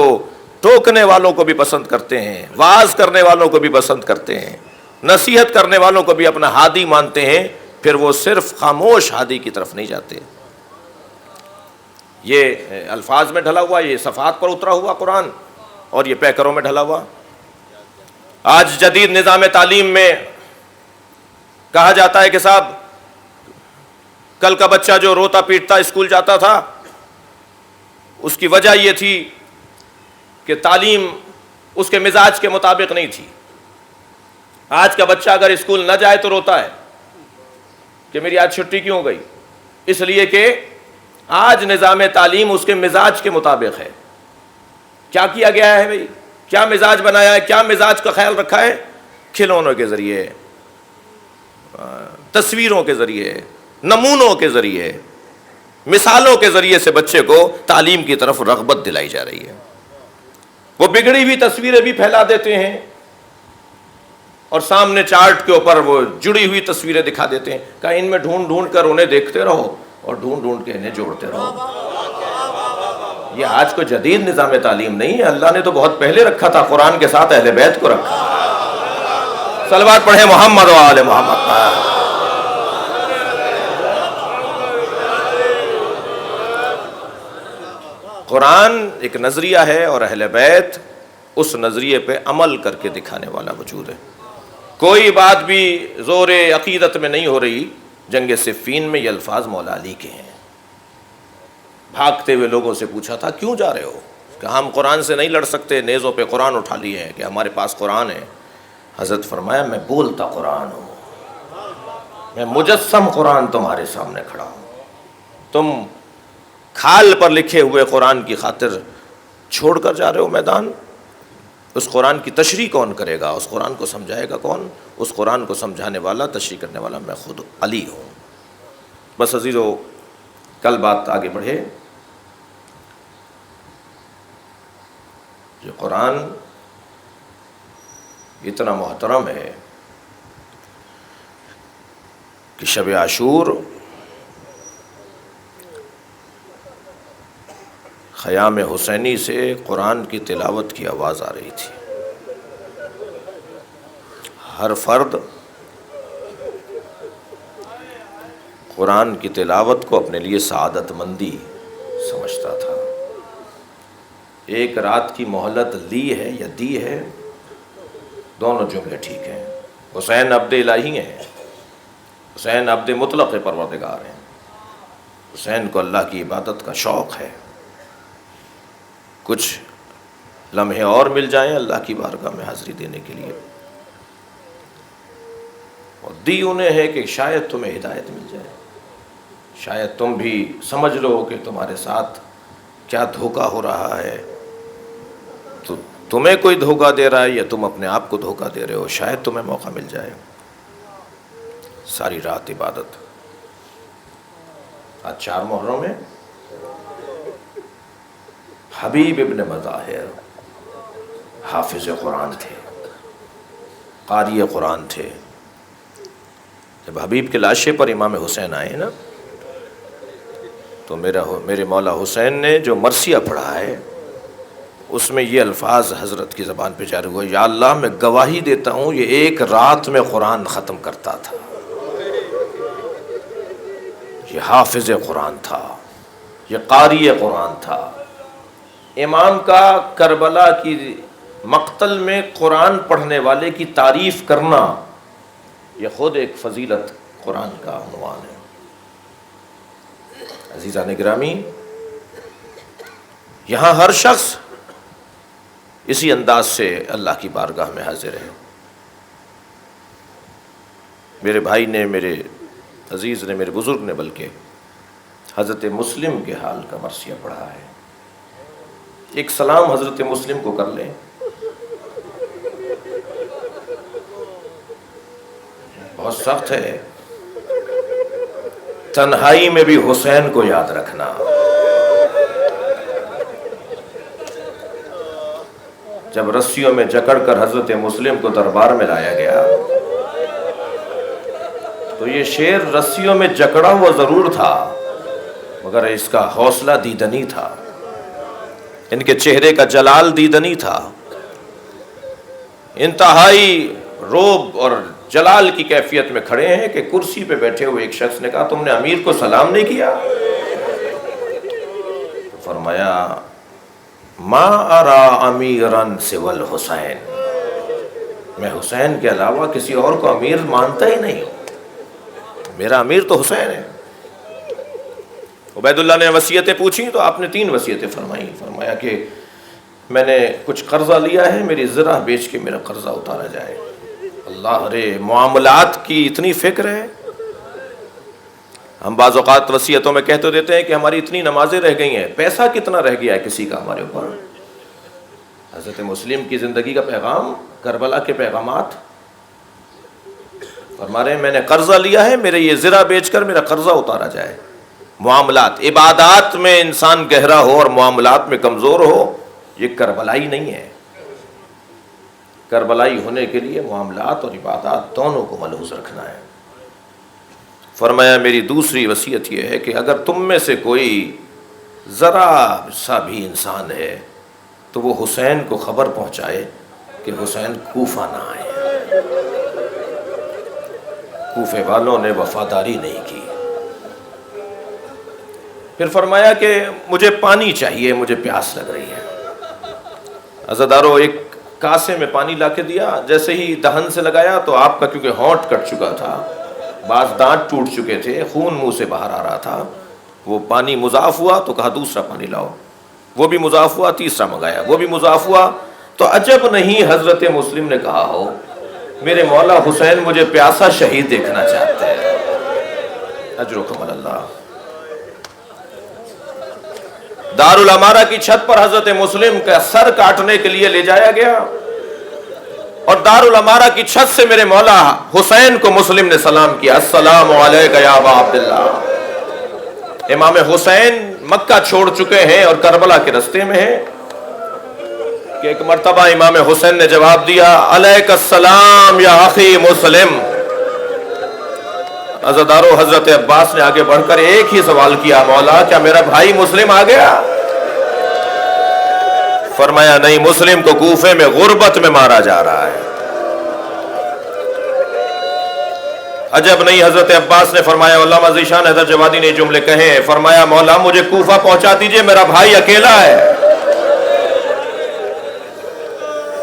ٹوکنے والوں کو بھی پسند کرتے ہیں، واعظ کرنے والوں کو بھی پسند کرتے ہیں، نصیحت کرنے والوں کو بھی اپنا ہادی مانتے ہیں، پھر وہ صرف خاموش ہادی کی طرف نہیں جاتے. یہ الفاظ میں ڈھلا ہوا، یہ صفحات پر اترا ہوا قرآن اور یہ پیکروں میں ڈھلا ہوا. آج جدید نظام تعلیم میں کہا جاتا ہے کہ صاحب کل کا بچہ جو روتا پیٹتا اسکول جاتا تھا اس کی وجہ یہ تھی کہ تعلیم اس کے مزاج کے مطابق نہیں تھی. آج کا بچہ اگر اسکول نہ جائے تو روتا ہے کہ میری آج چھٹی کیوں ہو گئی. اس لیے کہ آج نظام تعلیم اس کے مزاج کے مطابق ہے. کیا کیا گیا ہے بھائی؟ کیا مزاج بنایا ہے؟ کیا مزاج کا خیال رکھا ہے؟ کھلونوں کے ذریعے، تصویروں کے ذریعے، نمونوں کے ذریعے، مثالوں کے ذریعے سے بچے کو تعلیم کی طرف رغبت دلائی جا رہی ہے. وہ بگڑی ہوئی تصویریں بھی پھیلا دیتے ہیں اور سامنے چارٹ کے اوپر وہ جڑی ہوئی تصویریں دکھا دیتے ہیں. کہا ان میں ڈھونڈ ڈھونڈ کر انہیں دیکھتے رہو اور ڈھونڈ ڈھونڈ کے انہیں جوڑتے رہو. یہ آج کو جدید نظام تعلیم نہیں ہے. اللہ نے تو بہت پہلے رکھا تھا. قرآن کے ساتھ اہل بیت کو رکھا. صلوات پڑھیں محمد و آل محمد. قرآن ایک نظریہ ہے اور اہل بیت اس نظریے پہ عمل کر کے دکھانے والا وجود ہے. کوئی بات بھی زور عقیدت میں نہیں ہو رہی. جنگ صفین میں یہ الفاظ مولا علی کے ہیں. بھاگتے ہوئے لوگوں سے پوچھا تھا کیوں جا رہے ہو؟ کہ ہم قرآن سے نہیں لڑ سکتے، نیزوں پہ قرآن اٹھا لیے ہیں کہ ہمارے پاس قرآن ہے. حضرت فرمایا میں بولتا قرآن ہوں، میں مجسم قرآن تمہارے سامنے کھڑا ہوں. تم کھال پر لکھے ہوئے قرآن کی خاطر چھوڑ کر جا رہے ہو میدان. اس قرآن کی تشریح کون کرے گا؟ اس قرآن کو سمجھائے گا کون؟ اس قرآن کو سمجھانے والا، تشریح کرنے والا میں خود علی ہوں. بس عزیزو، کل بات آگے بڑھے. یہ قرآن اتنا محترم ہے کہ شب عاشور خیام حسینی سے قرآن کی تلاوت کی آواز آ رہی تھی. ہر فرد قرآن کی تلاوت کو اپنے لیے سعادت مندی سمجھتا تھا. ایک رات کی مہلت لی ہے یا دی ہے، دونوں جملے ٹھیک ہیں. حسین عبد الہی ہیں، حسین عبد مطلق پروردگار ہیں. حسین کو اللہ کی عبادت کا شوق ہے. کچھ لمحے اور مل جائیں اللہ کی بارگاہ میں حاضری دینے کے لیے، اور دی انہیں ہے کہ شاید تمہیں ہدایت مل جائے، شاید تم بھی سمجھ لو کہ تمہارے ساتھ کیا دھوکہ ہو رہا ہے، تو تمہیں کوئی دھوکہ دے رہا ہے یا تم اپنے آپ کو دھوکہ دے رہے ہو، شاید تمہیں موقع مل جائے. ساری رات عبادت. آج 4 محرم میں حبیب ابن مظاہر حافظ قرآن تھے، قاری قرآن تھے. جب حبیب کے لاشے پر امام حسین آئے نا، تو میرے مولا حسین نے جو مرثیہ پڑھا ہے اس میں یہ الفاظ حضرت کی زبان پہ جاری ہوئے: یا اللہ میں گواہی دیتا ہوں یہ ایک رات میں قرآن ختم کرتا تھا. یہ حافظ قرآن تھا، یہ قاری قرآن تھا. امام کا کربلا کی مقتل میں قرآن پڑھنے والے کی تعریف کرنا، یہ خود ایک فضیلت قرآن کا عنوان ہے. عزیزان گرامی، یہاں ہر شخص اسی انداز سے اللہ کی بارگاہ میں حاضر ہے. میرے بھائی نے، میرے عزیز نے، میرے بزرگ نے بلکہ حضرت مسلم کے حال کا مرثیہ پڑھا ہے. ایک سلام حضرت مسلم کو کر لیں. بہت سخت ہے تنہائی میں بھی حسین کو یاد رکھنا. جب رسیوں میں جکڑ کر حضرت مسلم کو دربار میں لایا گیا تو یہ شیر رسیوں میں جکڑا ہوا ضرور تھا، مگر اس کا حوصلہ دیدنی تھا، ان کے چہرے کا جلال دیدنی تھا. انتہائی روب اور جلال کی کیفیت میں کھڑے ہیں کہ کرسی پہ بیٹھے ہوئے ایک شخص نے کہا: تم نے امیر کو سلام نہیں کیا؟ تو فرمایا: ما ارا امیرن سوى الحسین، میں حسین کے علاوہ کسی اور کو امیر مانتا ہی نہیں ہوں، میرا امیر تو حسین ہے. عبید اللہ نے وصیتیں پوچھی تو آپ نے 3 وصیتیں فرمائیں. فرمایا کہ میں نے کچھ قرضہ لیا ہے، میری زرہ بیچ کے میرا قرضہ اتارا جائے. اللہ رے، معاملات کی اتنی فکر ہے. ہم بعض اوقات وصیتوں میں کہتے دیتے ہیں کہ ہماری اتنی نمازیں رہ گئی ہیں، پیسہ کتنا رہ گیا ہے کسی کا ہمارے اوپر. حضرت مسلم کی زندگی کا پیغام، کربلا کے پیغامات. فرما رہے ہیں میں نے قرضہ لیا ہے، میرے یہ زرہ بیچ کر میرا قرضہ اتارا جائے. معاملات، عبادات میں انسان گہرا ہو اور معاملات میں کمزور ہو، یہ کربلائی نہیں ہے. کربلائی ہونے کے لیے معاملات اور عبادات دونوں کو ملحوظ رکھنا ہے. فرمایا میری دوسری وصیت یہ ہے کہ اگر تم میں سے کوئی ذرا سا بھی انسان ہے تو وہ حسین کو خبر پہنچائے کہ حسین کوفہ نہ آئے. کوفے والوں نے وفاداری نہیں کی. پھر فرمایا کہ مجھے پانی چاہیے، مجھے پیاس لگ رہی ہے. عزادارو، ایک کاسے میں پانی لا کے دیا، جیسے ہی دہن سے لگایا تو آپ کا کیونکہ ہونٹ کٹ چکا تھا، بعض دانت ٹوٹ چکے تھے، خون منہ سے باہر آ رہا تھا، وہ پانی مضاف ہوا تو کہا دوسرا پانی لاؤ. وہ بھی مضاف ہوا، تیسرا منگایا، وہ بھی مضاف ہوا. تو عجب نہیں حضرت مسلم نے کہا ہو میرے مولا حسین مجھے پیاسا شہید دیکھنا چاہتے ہیں. اجرکم اللہ. دارالامارہ کی چھت پر حضرت مسلم کا سر کاٹنے کے لیے لے جایا گیا، اور دارالامارہ کی چھت سے میرے مولا حسین کو مسلم نے سلام کیا: السلام علیکہ یا ابا عبداللہ. امام حسین مکہ چھوڑ چکے ہیں اور کربلا کے رستے میں ہیں. کہ ایک مرتبہ امام حسین نے جواب دیا علیک السلام یا اخی مسلم. عزادارو حضرت عباس نے آگے بڑھ کر ایک ہی سوال کیا مولا کیا میرا بھائی مسلم آ گیا؟ فرمایا نہیں، مسلم کو کوفے میں غربت میں مارا جا رہا ہے. عجب نہیں، حضرت عباس نے فرمایا علامہ ذیشان حیدر جوادی نے جملے کہے. فرمایا مولا مجھے کوفہ پہنچا دیجئے، میرا بھائی اکیلا ہے.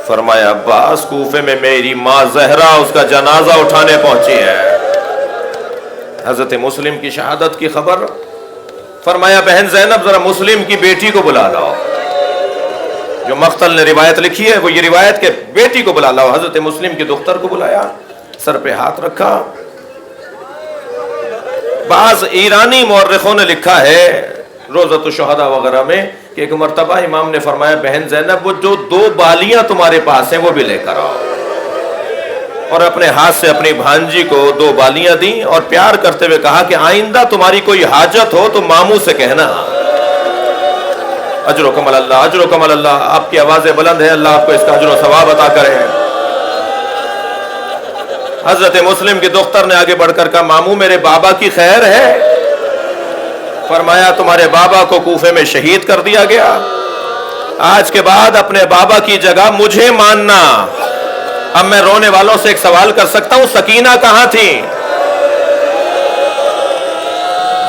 فرمایا عباس کوفے میں میری ماں زہرا اس کا جنازہ اٹھانے پہنچی ہے. حضرت مسلم کی شہادت کی خبر. فرمایا بہن زینب ذرا مسلم کی بیٹی کو بلا لاؤ. جو مقتل نے روایت لکھی ہے وہ یہ روایت کہ بیٹی کو بلا لاؤ. حضرت مسلم کی دختر کو بلایا، سر پہ ہاتھ رکھا. بعض ایرانی مورخوں نے لکھا ہے روضۃ الشہداء وغیرہ میں کہ ایک مرتبہ امام نے فرمایا بہن زینب وہ جو 2 بالیاں تمہارے پاس ہیں وہ بھی لے کر آؤ. اور اپنے ہاتھ سے اپنی بھانجی کو 2 بالیاں دیں اور پیار کرتے ہوئے کہا کہ آئندہ تمہاری کوئی حاجت ہو تو ماموں سے کہنا. اجرکم اللہ، اجرکم اللہ. آپ کی آوازیں بلند ہے، اللہ آپ کو اس کا اجر و ثواب عطا کرے. حضرت مسلم کی دختر نے آگے بڑھ کر کہا ماموں میرے بابا کی خیر ہے؟ فرمایا تمہارے بابا کو کوفے میں شہید کر دیا گیا، آج کے بعد اپنے بابا کی جگہ مجھے ماننا. اب میں رونے والوں سے ایک سوال کر سکتا ہوں، سکینہ کہاں تھی؟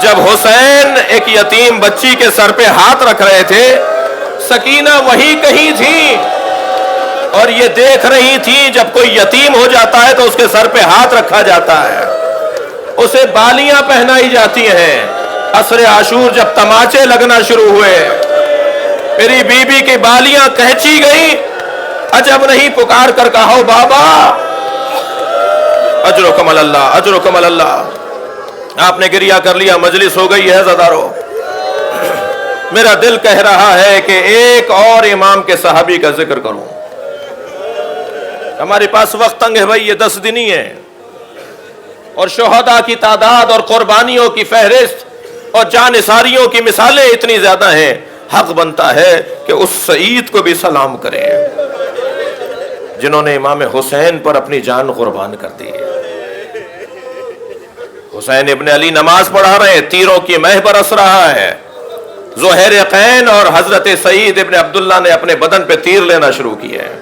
جب حسین ایک یتیم بچی کے سر پہ ہاتھ رکھ رہے تھے سکینہ وہی کہیں تھی اور یہ دیکھ رہی تھی جب کوئی یتیم ہو جاتا ہے تو اس کے سر پہ ہاتھ رکھا جاتا ہے، اسے بالیاں پہنائی جاتی ہیں. عصر عاشور جب تماچے لگنا شروع ہوئے میری بیوی کی بالیاں کھینچی گئی. عجب نہیں، پکار کر کہو بابا. اجرکم اللہ، اجرکم اللہ. آپ نے گریہ کر لیا، مجلس ہو گئی ہے زدارو. میرا دل کہہ رہا ہے کہ ایک اور امام کے صحابی کا ذکر کروں. ہمارے پاس وقت تنگ ہے بھائی، یہ 10 دن ہی ہے اور شہداء کی تعداد اور قربانیوں کی فہرست اور جانثاریوں کی مثالیں اتنی زیادہ ہیں. حق بنتا ہے کہ اس سعید کو بھی سلام کریں جنہوں نے امام حسین پر اپنی جان قربان کر دی. حسین ابن علی نماز پڑھا رہے ہیں، تیروں کی مہ برس رہا ہے. زہیرقین اور حضرت سعید ابن عبداللہ نے اپنے بدن پہ تیر لینا شروع کیے ہیں.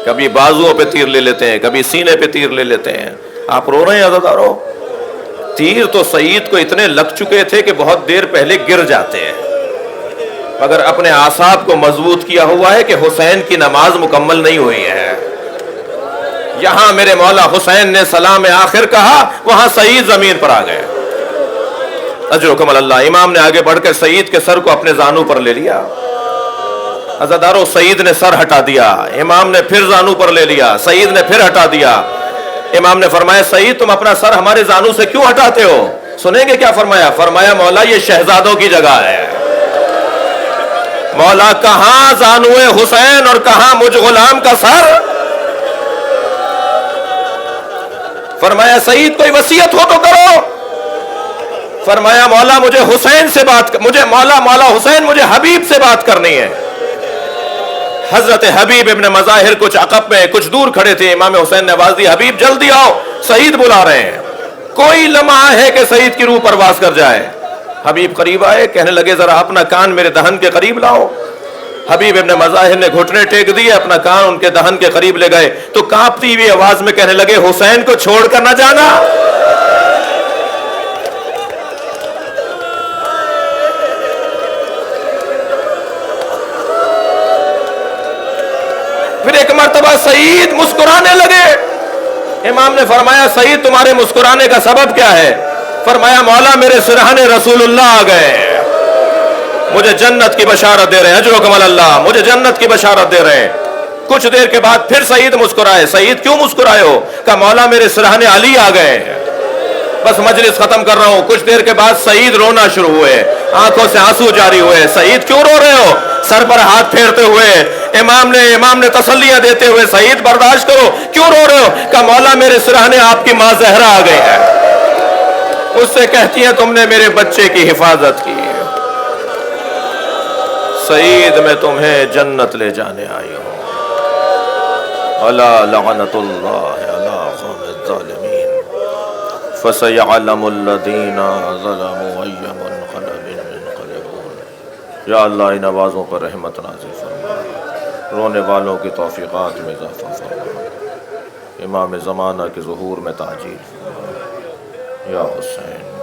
کبھی بازوؤں پہ تیر لے لیتے ہیں، کبھی سینے پہ تیر لے لیتے ہیں. آپ رو رہے ہیں عزادارو؟ تیر تو سعید کو اتنے لگ چکے تھے کہ بہت دیر پہلے گر جاتے ہیں، مگر اپنے اعصاب کو مضبوط کیا ہوا ہے کہ حسین کی نماز مکمل نہیں ہوئی ہے. یہاں میرے مولا حسین نے سلام آخر کہا، وہاں سعید زمین پر آ گئے. اجرکم اللہ. امام نے آگے بڑھ کر سعید کے سر کو اپنے زانو پر لے لیا. عزادارو سعید نے سر ہٹا دیا، امام نے پھر زانو پر لے لیا، سعید نے پھر ہٹا دیا. امام نے فرمایا سعید تم اپنا سر ہمارے زانو سے کیوں ہٹاتے ہو؟ سنیں گے کیا فرمایا؟ فرمایا مولا یہ شہزادوں کی جگہ ہے. مولا کہاں زانوئے حسین اور کہاں مجھ غلام کا سر؟ فرمایا سعید کوئی وصیت ہو تو کرو. فرمایا مولا مجھے حسین سے بات مجھے مولا حسین مجھے حبیب سے بات کرنی ہے. حضرت حبیب ابن مظاہر کچھ عقب میں کچھ دور کھڑے تھے. امام حسین نے آواز دی حبیب جلدی آؤ، سعید بلا رہے ہیں. کوئی لمحہ ہے کہ سعید کی روح پرواز کر جائے. حبیب قریب آئے، کہنے لگے ذرا اپنا کان میرے دہن کے قریب لاؤ. حبیب ابن مظاہر نے گھٹنے ٹیک دیے، اپنا کان ان کے دہن کے قریب لے گئے تو کانپتی ہوئی آواز میں کہنے لگے حسین کو چھوڑ کر نہ جانا. پھر ایک مرتبہ سعید مسکرانے لگے. امام نے فرمایا سعید تمہارے مسکرانے کا سبب کیا ہے؟ فرمایا مولا میرے سرہانے رسول اللہ آ گئے، مجھے جنت کی بشارت دے رہے ہیں. اجرکم اللہ. مجھے جنت کی بشارت دے رہے ہیں. کچھ دیر کے بعد پھر سعید مسکرائے. سعید کیوں مسکرائے ہو؟ کہا مولا میرے سرہانے علی آ گئے. بس مجلس ختم کر رہا ہوں. کچھ دیر کے بعد سعید رونا شروع ہوئے، آنکھوں سے آنسو جاری ہوئے. سعید کیوں رو رہے ہو؟ سر پر ہاتھ پھیرتے ہوئے امام نے تسلیاں دیتے ہوئے سعید برداشت کرو. کیوں رو رہے ہو؟ کہا مولا میرے سرہانے آپ کی ماں زہرا آ گئی ہے، اس سے کہتی ہیں تم نے میرے بچے کی حفاظت کی. سعید میں تمہیں جنت لے جانے آئی ہوں. الا لعنت اللہ علی قوم الظالمین فسیعلم الذین ظلموا ای منقلب منقلبون۔ یا اللہ ان آوازوں پر رحمت نازل فرما، رونے والوں کی توفیقات میں اضافہ فرما، امام زمانہ کے ظہور میں تعجیل فرما یا حسین۔